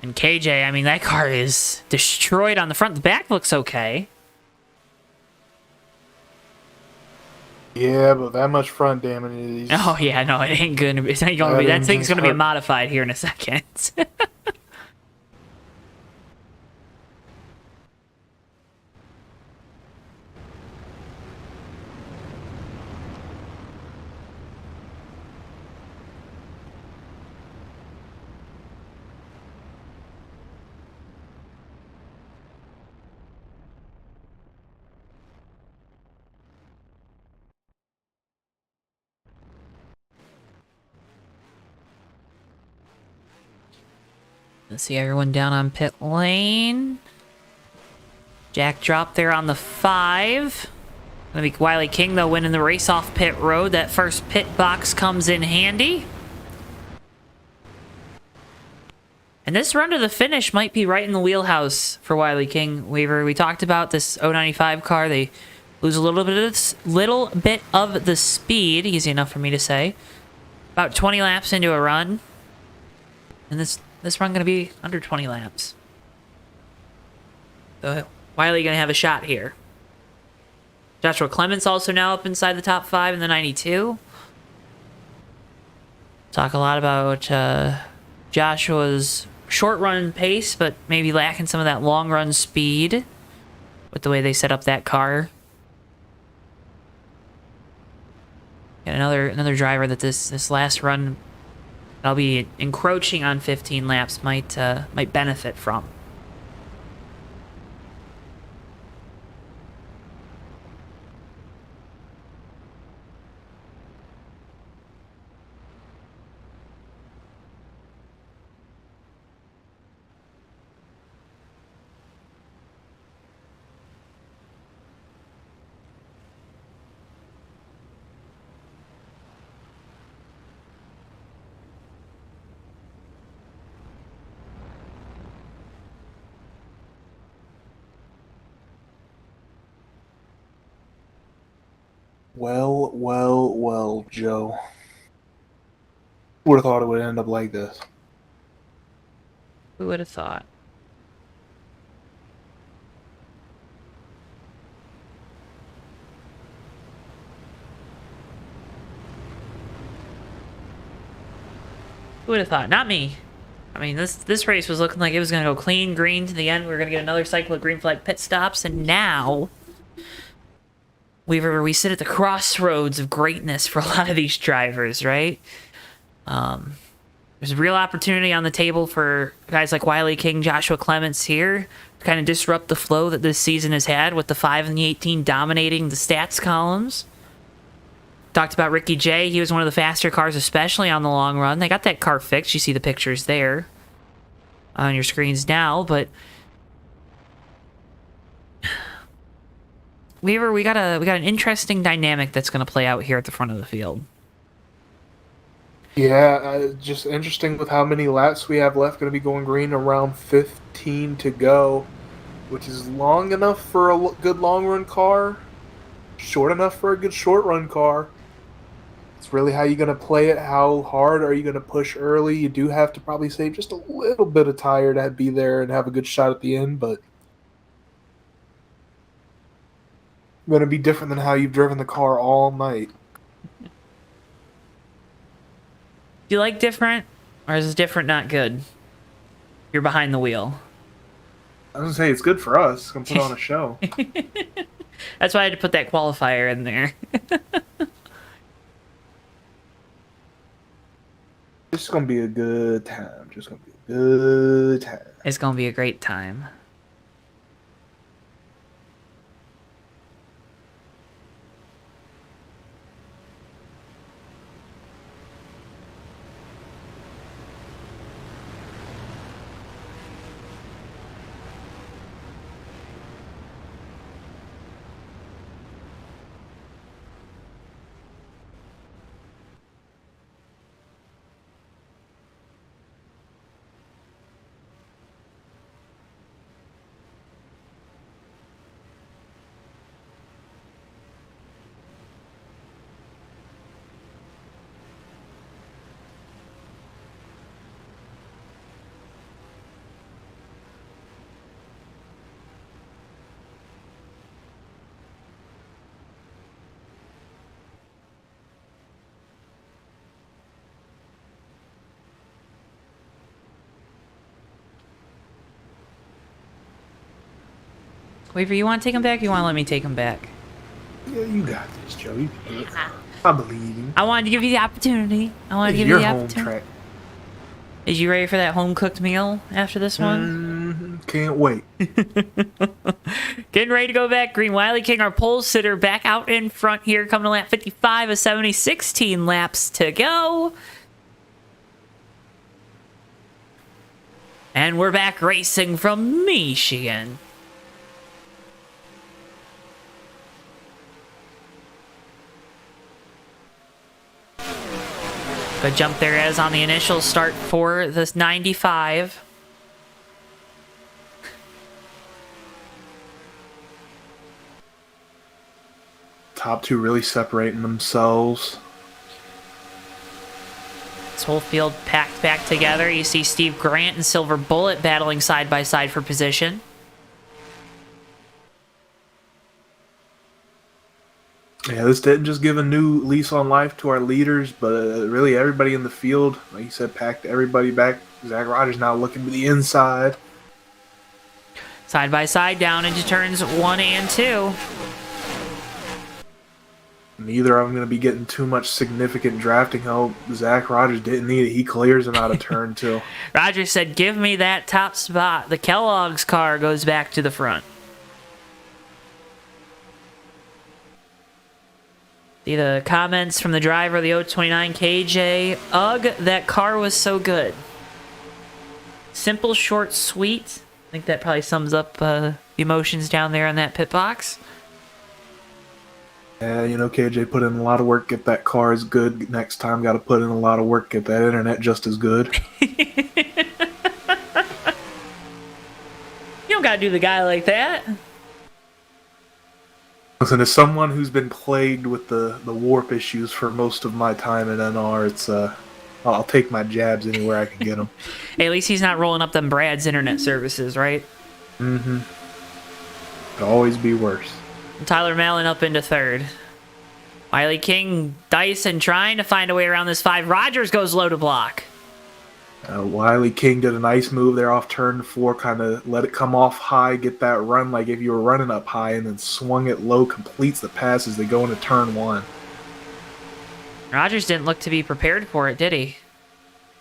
And KJ, I mean, that car is destroyed on the front. The back looks okay. Yeah, but that much front damage. Oh yeah, no, it ain't good. It's not gonna be. That thing's gonna be modified here in a second. Let's see everyone down on pit lane. Jack dropped there on the 5. Gonna be Wiley King, though, winning the race off pit road. That first pit box comes in handy. And this run to the finish might be right in the wheelhouse for Wiley King. Weaver, we talked about this 095 car. They lose a little bit of the speed. Easy enough for me to say. About 20 laps into a run. And this run going to be under 20 laps. So Wiley going to have a shot here. Joshua Clements also now up inside the top 5 in the 92. Talk a lot about Joshua's short run pace, but maybe lacking some of that long run speed with the way they set up that car. And another driver that this last run I'll be encroaching on 15 laps might benefit from. Well, Joe. Would have thought it would end up like this. Who would have thought? Who would have thought? Not me. I mean, this race was looking like it was going to go clean green to the end. We were going to get another cycle of green flag pit stops, and now we sit at the crossroads of greatness for a lot of these drivers, right? There's a real opportunity on the table for guys like Wiley King, Joshua Clements here to kind of disrupt the flow that this season has had with the 5 and the 18 dominating the stats columns. Talked about Ricky J. He was one of the faster cars, especially on the long run. They got that car fixed. You see the pictures there on your screens now, but Weaver, we got an interesting dynamic that's going to play out here at the front of the field. Yeah, just interesting with how many laps we have left. Going to be going green, around 15 to go, which is long enough for a good long run car, short enough for a good short run car. It's really how you're going to play it. How hard are you going to push early? You do have to probably save just a little bit of tire to be there and have a good shot at the end, but Going to be different than how you've driven the car all night. Do you like different? Or is different not good? You're behind the wheel. I was going to say, it's good for us. It's going to put on a show. That's why I had to put that qualifier in there. It's going to be a good time. Just going to be a good time. It's gonna be a great time. Waver, you want to take him back? Or you want to let me take him back? Yeah, you got this, Joe. You can do it. I believe you. I wanted to give you the opportunity. I wanted to It's give your you the home opportunity. track. Is you ready for that home cooked meal after this one? Can't wait. Getting ready to go back. Green Wiley King, our pole sitter, back out in front here, coming to lap 55 of 70, 16 laps to go. And we're back racing from Michigan. Good jump there as on the initial start for this 95. Top two really separating themselves. This whole field packed back together. You see Steve Grant and Silver Bullet battling side by side for position. Yeah, this didn't just give a new lease on life to our leaders, but really everybody in the field, like you said, packed everybody back. Zach Rogers now looking to the inside. Side by side down into turns 1 and 2. Neither of them going to be getting too much significant drafting help. Zach Rogers didn't need it. He clears him out of turn 2. Rogers said, give me that top spot. The Kellogg's car goes back to the front. See the comments from the driver of the 029 KJ. Ugh, that car was so good. Simple, short, sweet. I think that probably sums up the emotions down there in that pit box. Yeah, you know, KJ put in a lot of work, get that car as good. Next time, got to put in a lot of work, get that internet just as good. You don't gotta do the guy like that. Listen, as someone who's been plagued with the warp issues for most of my time in NR, it's I'll take my jabs anywhere I can get them. Hey, at least he's not rolling up them Brad's internet services, right? Mm-hmm. Could always be worse. Tyler Mallon up into third. Wiley King, Dyson trying to find a way around this 5. Rogers goes low to block. Wiley King did a nice move there off turn 4, kind of let it come off high, get that run like if you were running up high, and then swung it low, completes the pass as they go into turn 1. Rogers didn't look to be prepared for it, did he?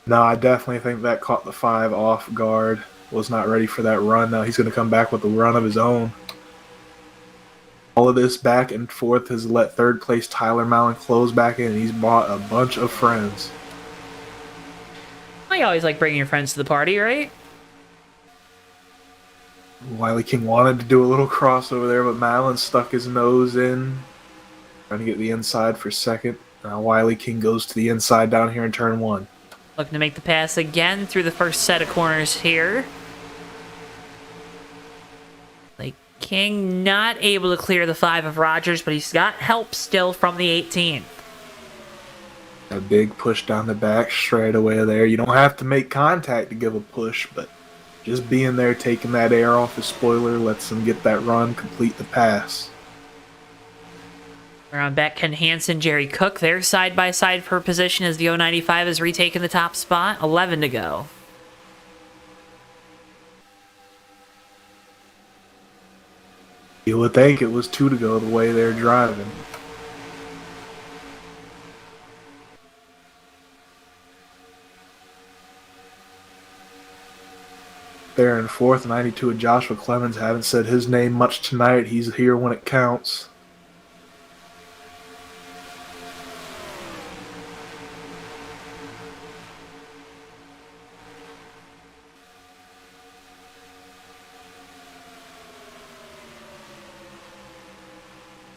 No, I definitely think that caught the 5 off guard. Was not ready for that run. Now he's going to come back with a run of his own. All of this back and forth has let third place Tyler Mallon close back in, and he's brought a bunch of friends. I always like bringing your friends to the party, right? Wiley King wanted to do a little crossover there, but Mallon stuck his nose in, trying to get the inside for second. Now Wiley King goes to the inside down here in turn 1. Looking to make the pass again through the first set of corners here. Like King not able to clear the 5 of Rogers, but he's got help still from the 18. A big push down the back straight away there. You don't have to make contact to give a push, but just being there, taking that air off the spoiler, lets them get that run, complete the pass. We're on back Ken Hansen, Jerry Cook. They're side by side per position as the 095 has retaken the top spot. 11 to go. You would think it was 2 to go the way they're driving. There in fourth, 92 of Joshua Clemens. Haven't said his name much tonight. He's here when it counts.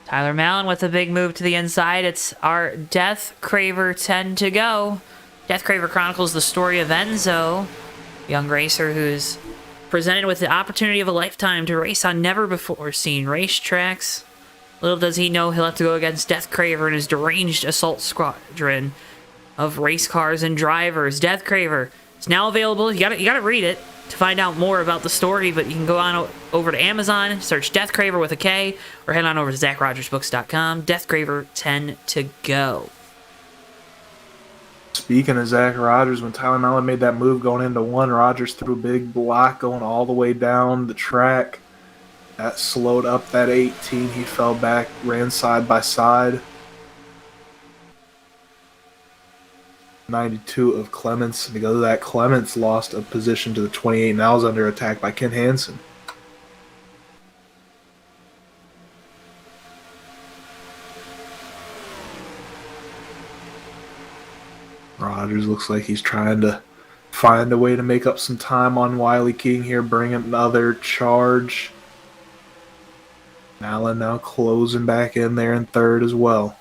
Tyler Mallon with a big move to the inside. It's our Death Craver 10 to go. Death Craver chronicles the story of Enzo, young racer who's presented with the opportunity of a lifetime to race on never-before-seen racetracks. Little does he know he'll have to go against Death Craver and his deranged assault squadron of race cars and drivers. Death Craver is now available. You gotta read it to find out more about the story, but you can go on over to Amazon, search Death Craver with a K, or head on over to ZachRogersBooks.com. Death Craver 10 to go. Speaking of Zach Rogers, when Tyler Mallon made that move going into one, Rogers threw a big block going all the way down the track. That slowed up that 18. He fell back, ran side by side. 92 of Clements. Because of that, Clements lost a position to the 28. Now is under attack by Ken Hansen. Rogers looks like he's trying to find a way to make up some time on Wiley King here, bring another charge. Allen now closing back in there in third as well.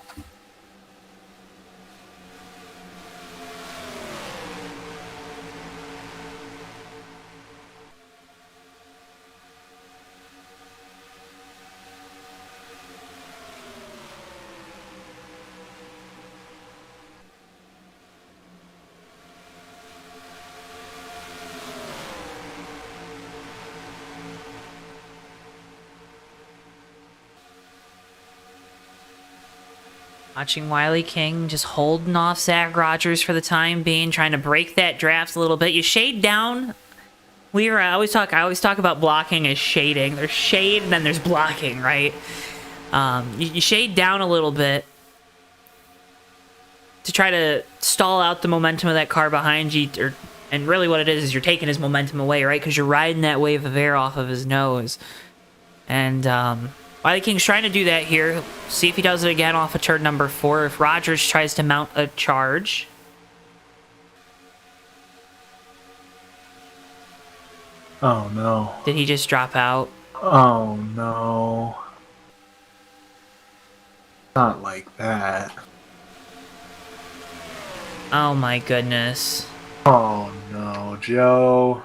Watching Wiley King just holding off Zach Rogers for the time being, trying to break that draft a little bit. You shade down. I always talk about blocking as shading. There's shade and then there's blocking, right? You shade down a little bit to try to stall out the momentum of that car behind you, and really what it is you're taking his momentum away, right? Because you're riding that wave of air off of his nose. And Wiley King's trying to do that here. See if he does it again off of turn number 4. If Rogers tries to mount a charge. Oh, no. Did he just drop out? Oh, no. Not like that. Oh, my goodness. Oh, no, Joe.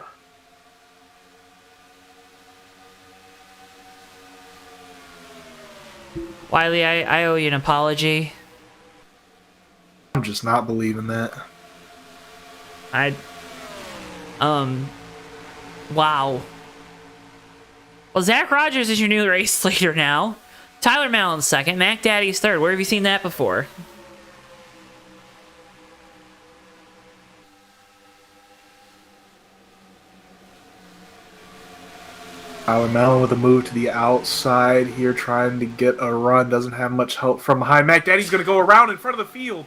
Wiley, I owe you an apology. I'm just not believing that. Wow. Well, Zach Rogers is your new race leader now. Tyler Mallon's second. Mac Daddy's third. Where have you seen that before? Tyler Mallon with a move to the outside here, trying to get a run. Doesn't have much help from behind. Mac Daddy's going to go around in front of the field.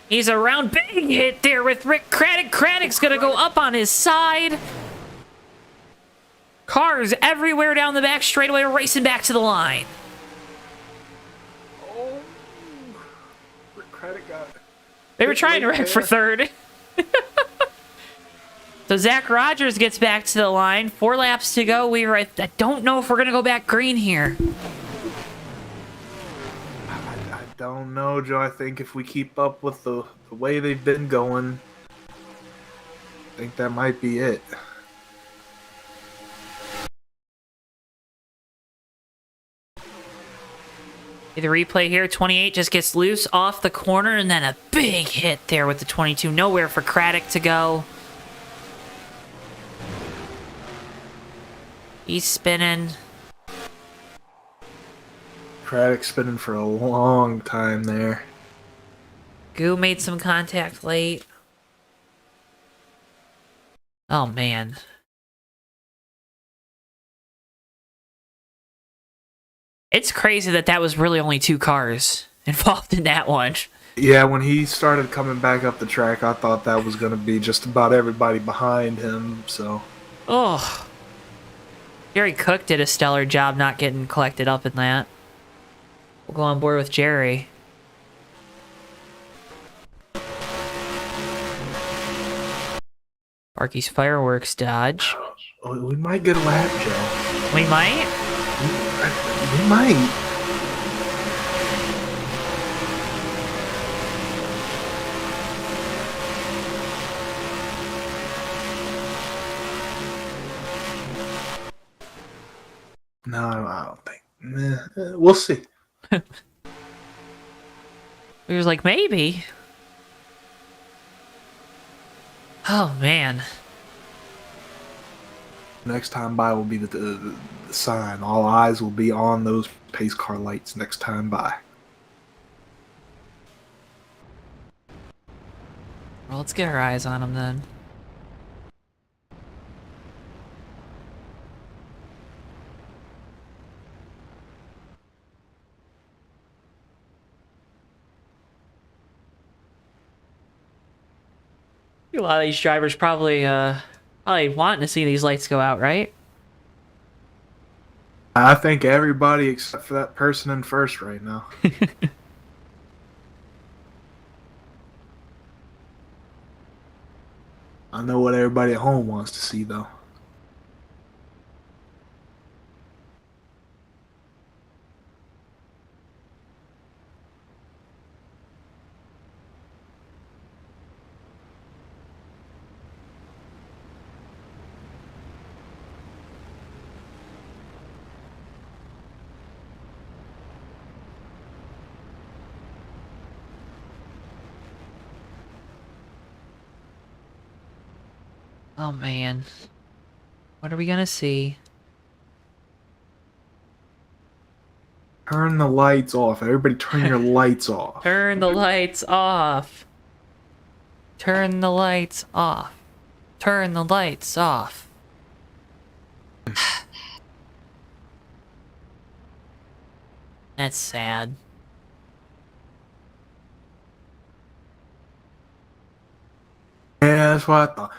He's around. Big hit there with Rick Craddock. Craddock's going to go up on his side. Cars everywhere down the back straightaway, racing back to the line. Oh, Rick Craddock got it. They were trying to wreck for third. So Zach Rogers gets back to the line. 4 laps to go. I don't know if we're going to go back green here. I don't know, Joe. I think if we keep up with the way they've been going, I think that might be it. The replay here, 28 just gets loose off the corner, and then a big hit there with the 22. Nowhere for Craddock to go. He's spinning. Craddock spinning for a long time there. Goo made some contact late. Oh, man. It's crazy that was really only 2 cars involved in that one. Yeah, when he started coming back up the track, I thought that was going to be just about everybody behind him, so... Oh. Jerry Cook did a stellar job not getting collected up in that. We'll go on board with Jerry. Sparky's fireworks dodge. We might get a lap, Joe. We might? We might. No, I don't think. We'll see. We was like, maybe. Oh, man. Next time by will be the sign. All eyes will be on those pace car lights next time by. Well, let's get our eyes on him then. A lot of these drivers probably wanting to see these lights go out, right? I think everybody except for that person in first right now. I know what everybody at home wants to see, though. Oh, man. What are we gonna see? Turn the lights off. Everybody turn your lights off. Turn the lights off. Turn the lights off. Turn the lights off. That's sad. Yeah, that's what I thought.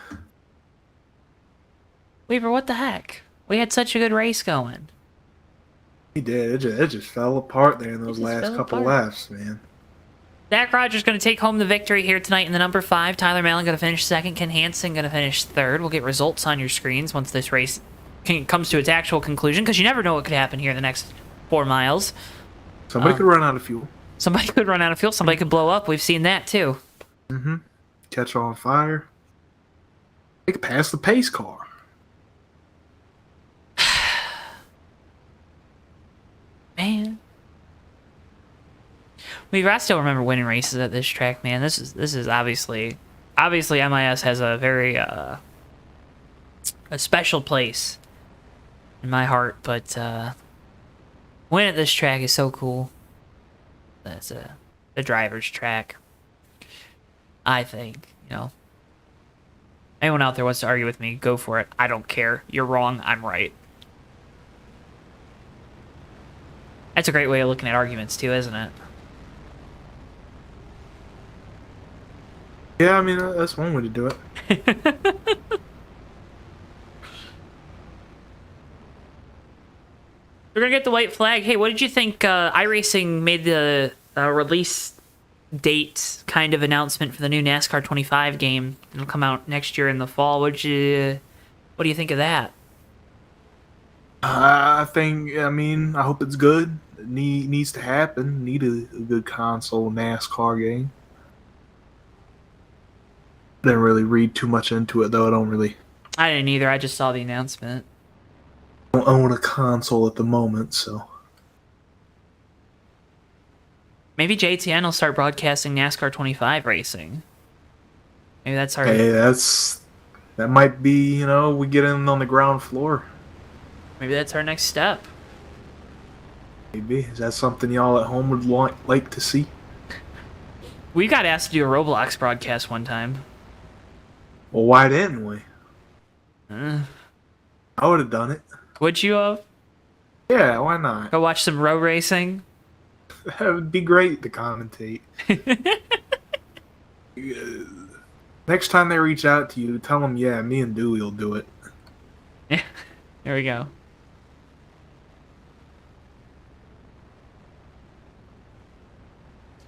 Weaver, what the heck? We had such a good race going. He did. It just fell apart there in those just last fell couple apart. laps, man. Zach Rogers going to take home the victory here tonight in the number 5. Tyler Mallon going to finish second. Ken Hansen going to finish third. We'll get results on your screens once this race comes to its actual conclusion, because you never know what could happen here in the next 4 miles. Somebody could run out of fuel. Somebody could run out of fuel. Somebody could blow up. We've seen that too. Mm-hmm. Catch on fire. They could pass the pace car. Man. I still remember winning races at this track, man. This is obviously MIS has a very a special place in my heart, but winning at this track is so cool. That's the driver's track. I think, anyone out there wants to argue with me, go for it. I don't care. You're wrong. I'm right. That's a great way of looking at arguments too, isn't it? Yeah, I mean, that's one way to do it. We're gonna get the white flag. Hey, what did you think? iRacing made the release date kind of announcement for the new NASCAR 25 game. It'll come out next year in the fall. What do you think of that? I hope it's good. It needs to happen. Need a good console NASCAR game. Didn't really read too much into it, though. I didn't either. I just saw the announcement. I don't own a console at the moment, so. Maybe JTN will start broadcasting NASCAR 25 racing. Maybe that's our... Hey, that might be, we get in on the ground floor. Maybe that's our next step. Maybe. Is that something y'all at home would like to see? We got asked to do a Roblox broadcast one time. Well, why didn't we? Uh, I would have done it. would you have? Yeah, why not? Go watch some road racing? That would be great to commentate. Next time they reach out to you, tell them, yeah, me and Dewey will do it. Yeah, there we go.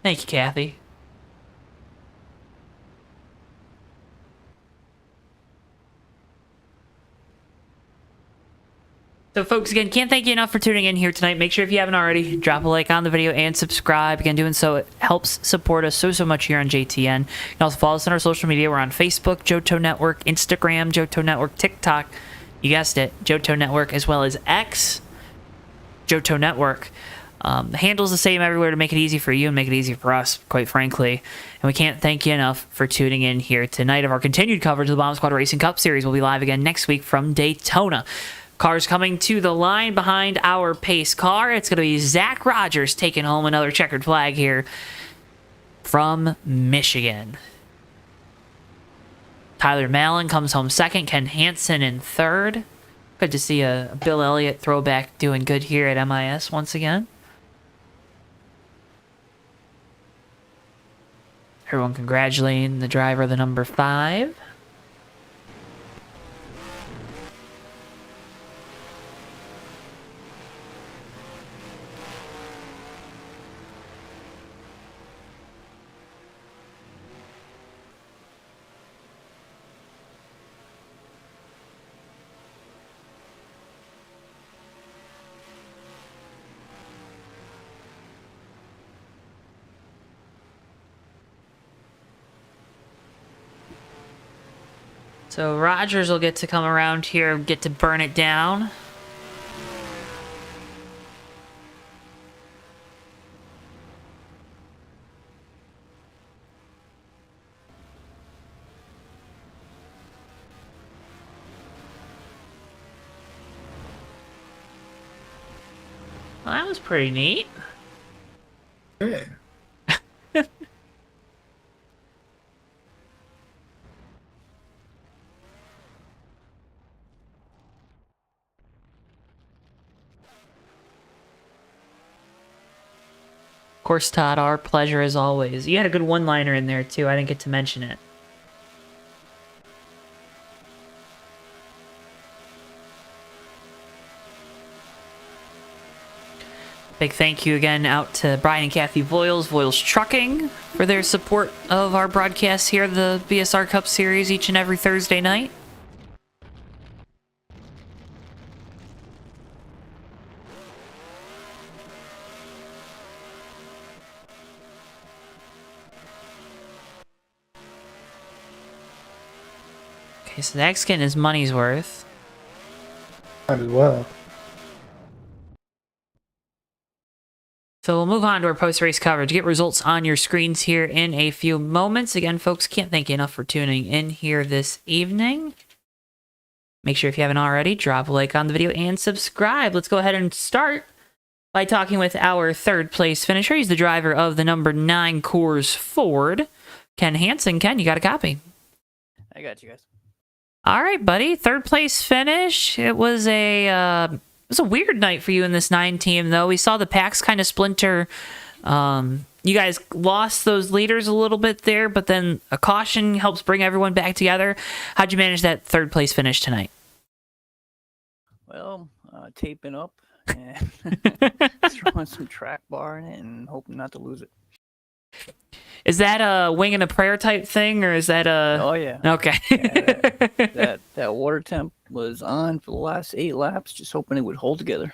Thank you, Kathy. So, folks, again, can't thank you enough for tuning in here tonight. Make sure if you haven't already, drop a like on the video and subscribe. Again, doing so it helps support us so much here on JTN. You can also follow us on our social media. We're on Facebook, JoeTowNetwork, Instagram, JoeTowNetwork, TikTok. You guessed it, JoeTowNetwork, as well as X, JoeTowNetwork. The handle's the same everywhere to make it easy for you and make it easy for us, quite frankly. And we can't thank you enough for tuning in here tonight of our continued coverage of the Bomb Squad Racing Cup Series. We'll be live again next week from Daytona. Cars coming to the line behind our pace car. It's going to be Zach Rogers taking home another checkered flag here from Michigan. Tyler Mallon comes home second. Ken Hansen in third. Good to see a Bill Elliott throwback doing good here at MIS once again. Everyone congratulating the driver of the number 5. So Rogers will get to come around here, get to burn it down. Well, that was pretty neat. Yeah. Of course, Todd, our pleasure as always. You had a good one-liner in there, too. I didn't get to mention it. Big thank you again out to Brian and Kathy Voiles Trucking, for their support of our broadcasts here at the BSR Cup Series each and every Thursday night. Okay, so Zach's getting his money's worth. Might as well. So we'll move on to our post-race coverage. Get results on your screens here in a few moments. Again, folks, can't thank you enough for tuning in here this evening. Make sure if you haven't already, drop a like on the video and subscribe. Let's go ahead and start by talking with our third place finisher. He's the driver of the number 9 Coors Ford, Ken Hansen. Ken, you got a copy? I got you guys. All right, buddy. Third place finish. It was a weird night for you in this 9 team, though. We saw the packs kind of splinter. You guys lost those leaders a little bit there, but then a caution helps bring everyone back together. How'd you manage that third place finish tonight? Well, taping up and throwing some track bar in it and hoping not to lose it. Is that a wing and a prayer type thing, or is that a... Oh, yeah. Okay. Yeah, that water temp was on for the last 8 laps, just hoping it would hold together.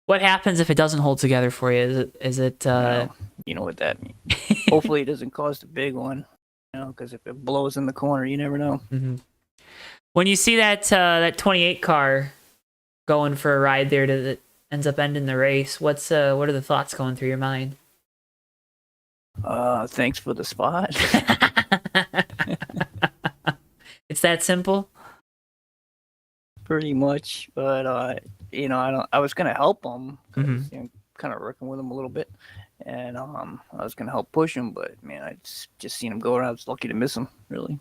What happens if it doesn't hold together for you? Is it You know what that means. Hopefully it doesn't cause the big one, because if it blows in the corner, you never know. Mm-hmm. When you see that 28 car going for a ride there that ends up ending the race, what are the thoughts going through your mind? Thanks for the spot. It's that simple? Pretty much, but I was gonna help him, 'cause, Mhm. kind of working with him a little bit, and I was gonna help push him, but man, I just seen him go around. I was lucky to miss him, really.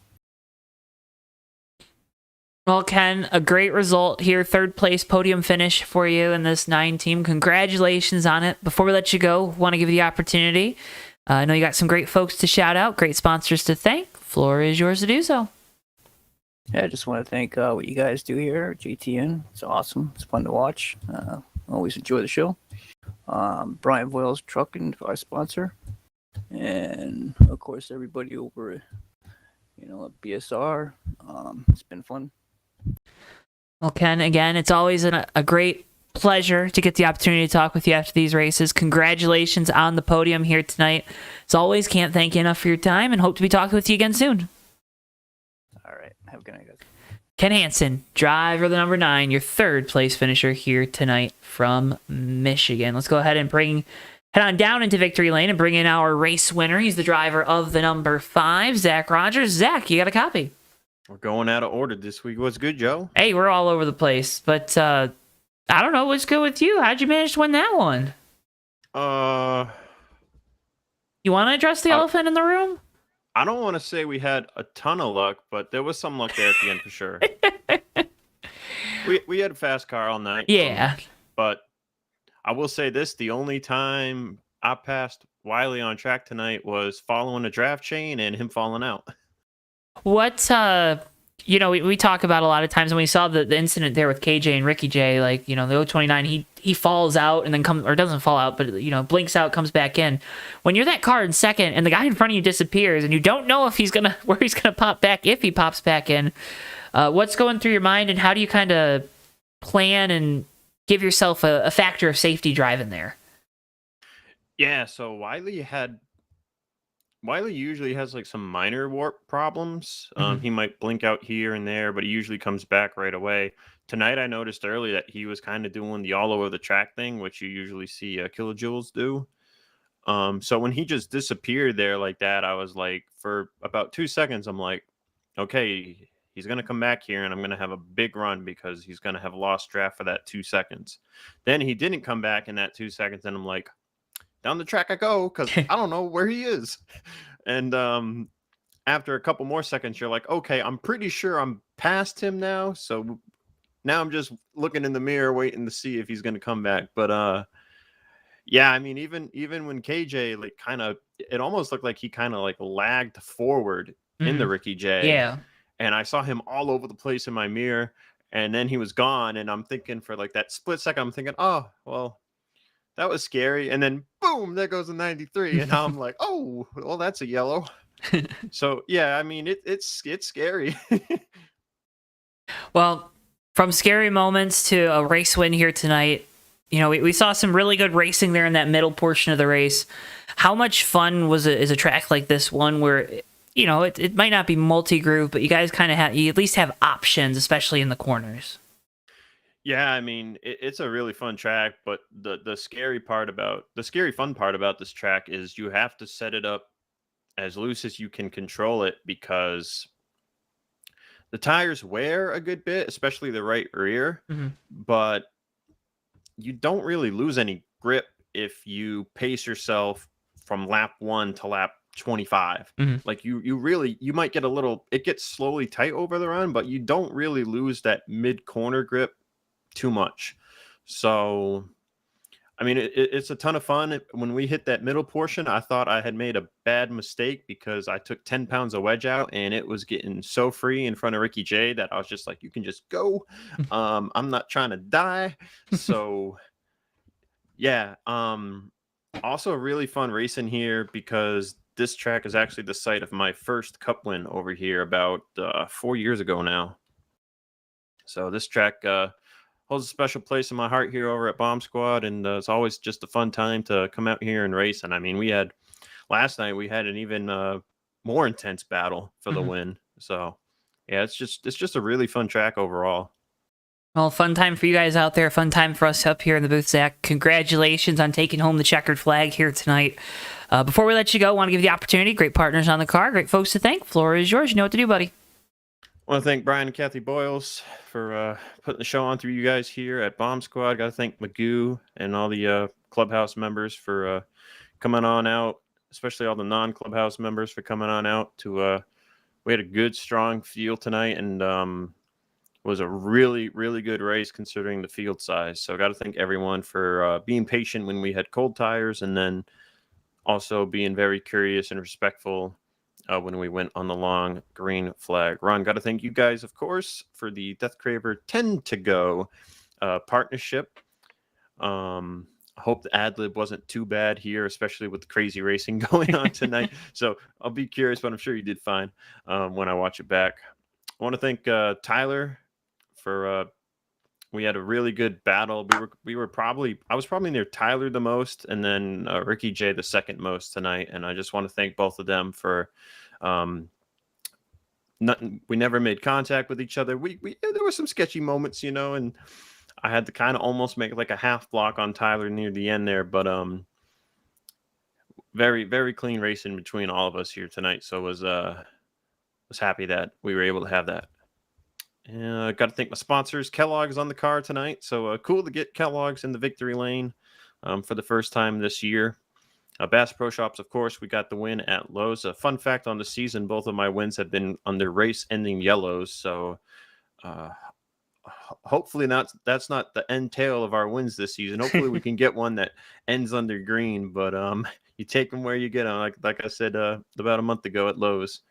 Well, Ken, a great result here. Third place podium finish for you in this 9 team. Congratulations on it. Before we let you go, want to give you the opportunity. I know you got some great folks to shout out, great sponsors to thank. Floor is yours to do so. Yeah, I just want to thank what you guys do here at JTN. It's awesome. It's fun to watch. Always enjoy the show. Brian Voiles Trucking, our sponsor, and of course everybody over at BSR. It's been fun. Well, Ken, again, it's always a great pleasure to get the opportunity to talk with you after these races. Congratulations on the podium here tonight. As always, can't thank you enough for your time and hope to be talking with you again soon. All right. Have a good night, guys. Ken Hansen, driver the number 9, your third place finisher here tonight from Michigan. Let's go ahead and head on down into victory lane and bring in our race winner. He's the driver of the number 5, Zach Rogers. Zach, you got a copy? We're going out of order this week. What's good, Joe? Hey, we're all over the place, but I don't know what's good with you. How'd you manage to win that one? You want to address the elephant in the room? I don't want to say we had a ton of luck, but there was some luck there at the end for sure. we had a fast car all night. Yeah. But I will say this, the only time I passed Wiley on track tonight was following a draft chain and him falling out. What, we talk about a lot of times, when we saw the incident there with KJ and Ricky J, like, the 029, he falls out and then doesn't fall out, but, blinks out, comes back in. When you're that car in second and the guy in front of you disappears and you don't know if where he's going to pop back, if he pops back in, what's going through your mind and how do you kind of plan and give yourself a factor of safety driving there? Yeah, so Wiley usually has like some minor warp problems. He might blink out here and there, but he usually comes back right away. Tonight, I noticed early that he was kind of doing the all over the track thing, which you usually see kilojoules do. So when he just disappeared there like that, I was like, for about 2 seconds, I'm like, okay, he's going to come back here and I'm going to have a big run because he's going to have lost draft for that 2 seconds. Then he didn't come back in that 2 seconds, and I'm like, down the track I go, because I don't know where he is. And after a couple more seconds, you're like, okay, I'm pretty sure I'm past him now. So now I'm just looking in the mirror, waiting to see if he's going to come back. But yeah, I mean, even when KJ, like, it almost looked like he kind of like lagged forward in the Ricky J. Yeah. And I saw him all over the place in my mirror, and then he was gone. And I'm thinking, for like that split second, I'm thinking, oh, well, that was scary. And then boom, there goes a 93. And now I'm like, oh, well, that's a yellow. So yeah, I mean, it's scary. Well, from scary moments to a race win here tonight, we saw some really good racing there in that middle portion of the race. How much fun is a track like this one where, it might not be multi-groove, but you guys you at least have options, especially in the corners? Yeah, I mean, it's a really fun track, but the scary fun part about this track is you have to set it up as loose as you can control it, because the tires wear a good bit, especially the right rear, but you don't really lose any grip if you pace yourself from lap 1 to lap 25. Like you might get it gets slowly tight over the run, but you don't really lose that mid corner grip too much. So I mean, it's a ton of fun. When we hit that middle portion, I thought I had made a bad mistake because I took 10 pounds of wedge out and it was getting so free in front of Ricky J that I was just like, you can just go. I'm not trying to die. So yeah. Also really fun racing here because this track is actually the site of my first cup win over here about 4 years ago now. So this track holds a special place in my heart here over at Bomb Squad, and it's always just a fun time to come out here and race. And I mean, last night we had an even more intense battle for the win. So yeah, it's just a really fun track overall. Well, fun time for you guys out there. Fun time for us up here in the booth, Zach. Congratulations on taking home the checkered flag here tonight. Before we let you go, I want to give you the opportunity. Great partners on the car. Great folks to thank. Floor is yours. You know what to do, buddy. want to thank Brian and Kathy Boyles for putting the show on through you guys here at Bomb Squad. Got to thank Magoo and all the clubhouse members for coming on out, especially all the non-clubhouse members for coming on out to we had a good strong field tonight, and was a really, really good race considering the field size. So I got to thank everyone for being patient when we had cold tires, and then also being very curious and respectful when we went on the long green flag run. Got to thank you guys, of course, for the Death Craver 10 to go partnership. I hope the ad lib wasn't too bad here, especially with the crazy racing going on tonight. So I'll be curious, but I'm sure you did fine when I watch it back. I want to thank Tyler for we had a really good battle. I was probably near Tyler the most, and then Ricky J the second most tonight. And I just want to thank both of them for we never made contact with each other. We there were some sketchy moments, and I had to kind of almost make like a half block on Tyler near the end there, but very, very clean racing between all of us here tonight. So was happy that we were able to have that. Got to thank my sponsors. Kellogg's on the car tonight, so cool to get Kellogg's in the victory lane for the first time this year. Bass Pro Shops, of course, we got the win at Lowe's. A fun fact on the season, both of my wins have been under race-ending yellows, so hopefully that's not the end tail of our wins this season. Hopefully we can get one that ends under green, but you take them where you get them, like I said about a month ago at Lowe's.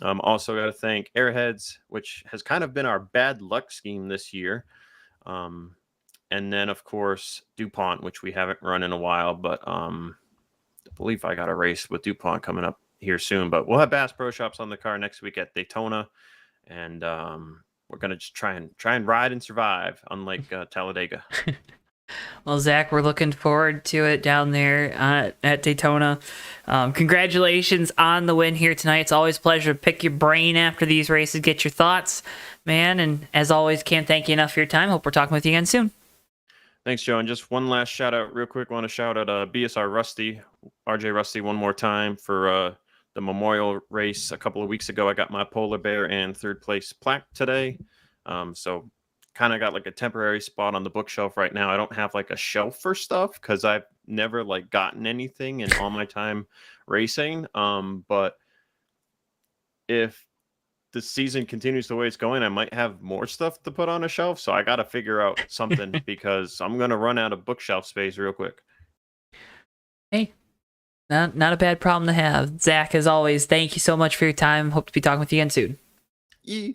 Also got to thank Airheads, which has kind of been our bad luck scheme this year. And then, of course, DuPont, which we haven't run in a while, but I believe I got a race with DuPont coming up here soon. But we'll have Bass Pro Shops on the car next week at Daytona, and we're going to just try and ride and survive, unlike Talladega. Well, Zach, we're looking forward to it down there at Daytona. Congratulations on the win here tonight. It's always a pleasure to pick your brain after these races, get your thoughts, man. And as always, can't thank you enough for your time. Hope we're talking with you again soon. Thanks, Joe. And just one last shout out real quick. I want to shout out BSR Rusty, RJ Rusty, one more time for the Memorial race a couple of weeks ago. I got my Polar Bear and third place plaque today. So kind of got like a temporary spot on the bookshelf right now. I don't have like a shelf for stuff because I've never like gotten anything in all my time racing. But if the season continues the way it's going, I might have more stuff to put on a shelf. So I got to figure out something because I'm going to run out of bookshelf space real quick. Hey, not a bad problem to have. Zach, as always, thank you so much for your time. Hope to be talking with you again soon. Yeah.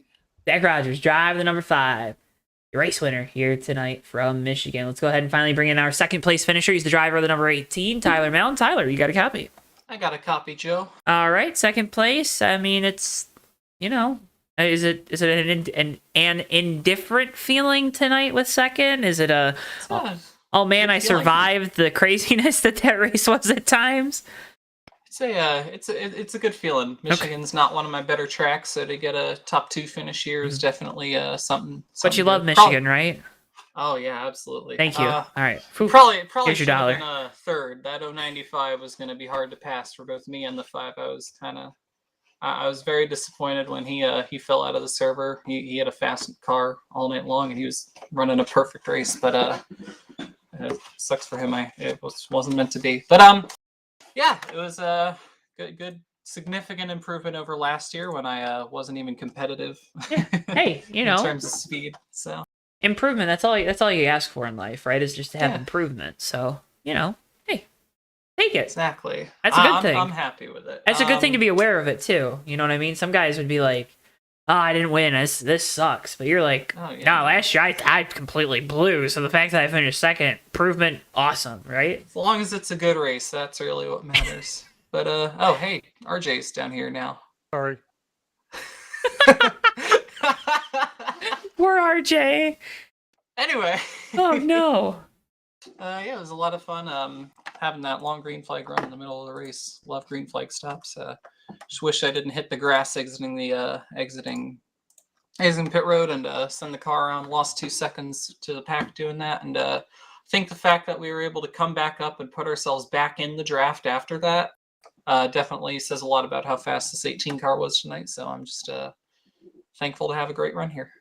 Zach Rogers, driver the number 5. Your race winner here tonight from Michigan. Let's go ahead and finally bring in our second place finisher. He's the driver of the number 18, Tyler Mellon. Tyler, you got a copy? I got a copy, Joe. All right, second place. I mean, it's, is it an indifferent feeling tonight with second? Is it a, oh man, I survived the craziness that race was at times? It's a good feeling. Michigan's not one of my better tracks, so to get a top 2 finish here is definitely something. But you love Michigan, right? Oh yeah, absolutely. Thank you. All right. Probably Here's your dollar. Been a third. That 095 was going to be hard to pass for both me and the 5. I was very disappointed when he fell out of the server. He had a fast car all night long, and he was running a perfect race. But it sucks for him. It wasn't meant to be. But yeah, it was a good significant improvement over last year when I wasn't even competitive. Yeah. Hey, in terms of speed. So improvement. That's all you ask for in life, right? Is just to have improvement. So hey, take it. Exactly. That's a good thing. I'm happy with it. That's a good thing to be aware of it too. You know what I mean? Some guys would be like, "Oh, I didn't win. This sucks." But you're like, "No, last year I completely blew." So the fact that I finished second, improvement, awesome, right? As long as it's a good race, that's really what matters. But oh hey, RJ's down here now. Sorry. Poor RJ. Anyway. Oh no. Yeah, it was a lot of fun having that long green flag run in the middle of the race. Love green flag stops. Just wish I didn't hit the grass exiting the exiting pit road and send the car around. Lost 2 seconds to the pack doing that. And I think the fact that we were able to come back up and put ourselves back in the draft after that definitely says a lot about how fast this 18 car was tonight. So I'm just thankful to have a great run here.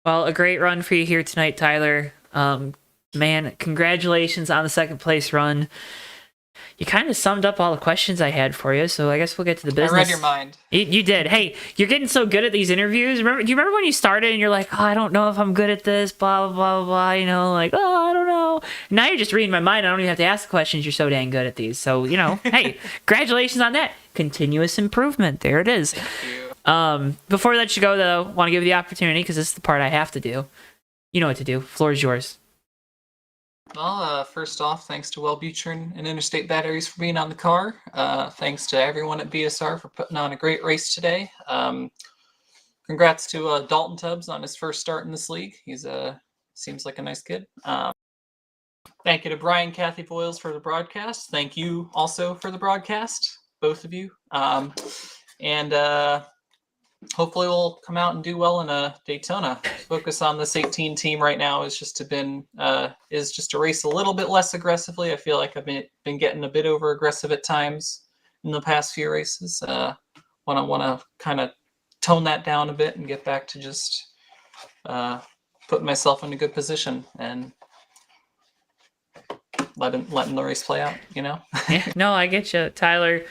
Well, a great run for you here tonight, Tyler. Man, congratulations on the second place run. You kind of summed up all the questions I had for you, so I guess we'll get to the business. I read your mind. You did. Hey, you're getting so good at these interviews. Do you remember when you started and you're like, oh, I don't know if I'm good at this, blah, blah, blah, blah, you know, like, oh, I don't know. Now you're just reading my mind. I don't even have to ask the questions. You're so dang good at these. So, you know, hey, congratulations on that. Continuous improvement. There it is. Thank you. Before I let you go, though, I want to give you the opportunity, because this is the part I have to do. You know what to do. Floor is yours. Well, first off, thanks to Wellbutrin and Interstate Batteries for being on the car. Thanks to everyone at BSR for putting on a great race today. Congrats to Dalton Tubbs on his first start in this league. He's seems like a nice kid. Thank you to Brian, Kathy Boyles for the broadcast. Thank you also for the broadcast, both of you. And hopefully we'll come out and do well in Daytona. Focus on this 18 team right now is just to race a little bit less aggressively. I feel like I've been getting a bit over aggressive at times in the past few races. Want to kind of tone that down a bit and get back to just putting myself in a good position and letting the race play out, you know? Yeah, no, I get you, Tyler.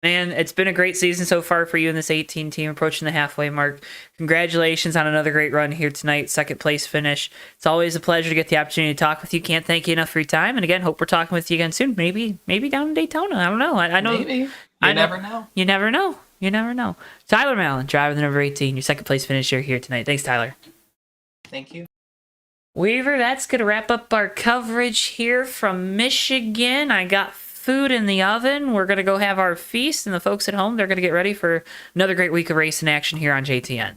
Man, it's been a great season so far for you in this 18 team, approaching the halfway mark. Congratulations on another great run here tonight, second place finish. It's always a pleasure to get the opportunity to talk with you. Can't thank you enough for your time. And again, hope we're talking with you again soon. Maybe down in Daytona. I don't know. I know. Maybe. You never know. You never know. You never know. Tyler Mallon, driver the number 18, your second place finisher here tonight. Thanks, Tyler. Thank you. Weaver, that's going to wrap up our coverage here from Michigan. I got food in the oven. We're going to go have our feast, and the folks at home, they're going to get ready for another great week of racing action here on JTN.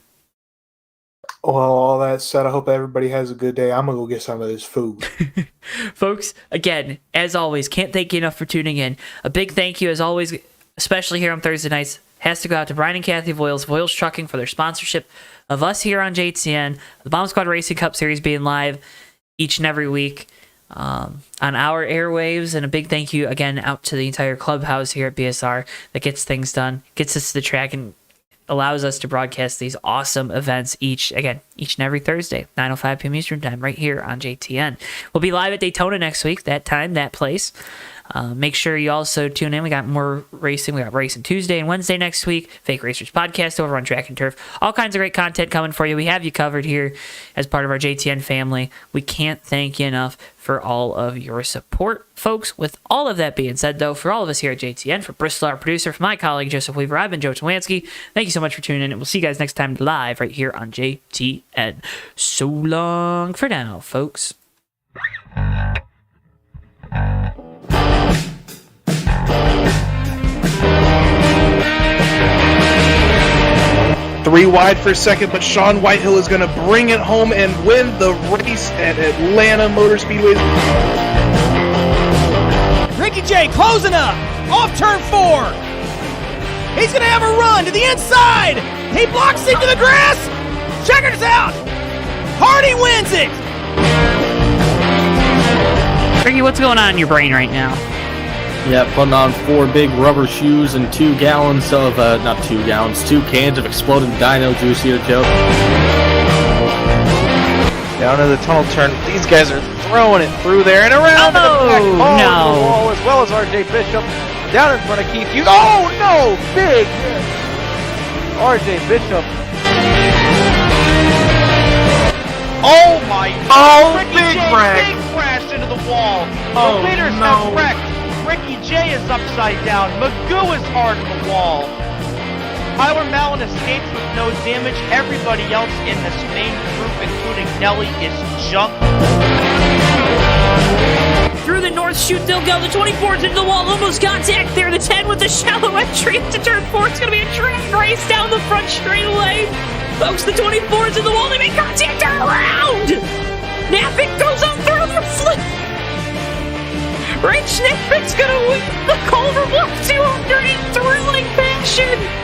Well, all that said, I hope everybody has a good day. I'm going to go get some of this food. Folks, again, as always, can't thank you enough for tuning in. A big thank you, as always, especially here on Thursday nights, has to go out to Brian and Kathy Voiles, Voiles Trucking, for their sponsorship of us here on JTN, the Bomb Squad Racing Cup Series being live each and every week on our airwaves. And a big thank you again out to the entire clubhouse here at BSR that gets things done, gets us to the track, and allows us to broadcast these awesome events each and every Thursday, 9:05 p.m. Eastern Time, right here on JTN. We'll be live at Daytona next week, that time, that place. Make sure you also tune in. We got more racing. We got Racing Tuesday and Wednesday next week. Fake Racers Podcast over on Track and Turf. All kinds of great content coming for you. We have you covered here as part of our JTN family. We can't thank you enough for all of your support, folks. With all of that being said, though, for all of us here at JTN, for Bristol, our producer, for my colleague Joseph Weaver, I've been Joe Towanski. Thank you so much for tuning in, and we'll see you guys next time live right here on JTN. So long for now, folks. Three wide for second, but Sean Whitehill is going to bring it home and win the race at Atlanta Motor Speedway. Ricky J closing up off turn 4. He's going to have a run to the inside. He blocks into the grass. Checkers out. Hardy wins it. Ricky, what's going on in your brain right now? Yeah, putting on 4 big rubber shoes and 2 gallons of, 2 cans of exploding dino juice here, Joe. Down to the tunnel turn. These guys are throwing it through there and around to the back of the wall, as well as RJ Bishop. Down in front of Keith Hughes. Oh, no! Big hit. RJ Bishop. Oh, my God. Oh, Ricky big J, wreck. big crash into the wall. Oh, the leaders no. have wrecked. Ricky J is upside down. Magoo is hard on the wall. Tyler Mallon escapes with no damage. Everybody else in this main group, including Nelly, is junked. Through the north chute they'll go. The 24's into the wall. Almost contact there. The 10 with the shallow entry into turn 4. It's going to be a drag race down the front straightaway. Folks, the 24's in the wall. They make contact. Turn around. Napick goes on through the flip. Rich Napick's going to win the Culver Block 200 in thrilling fashion.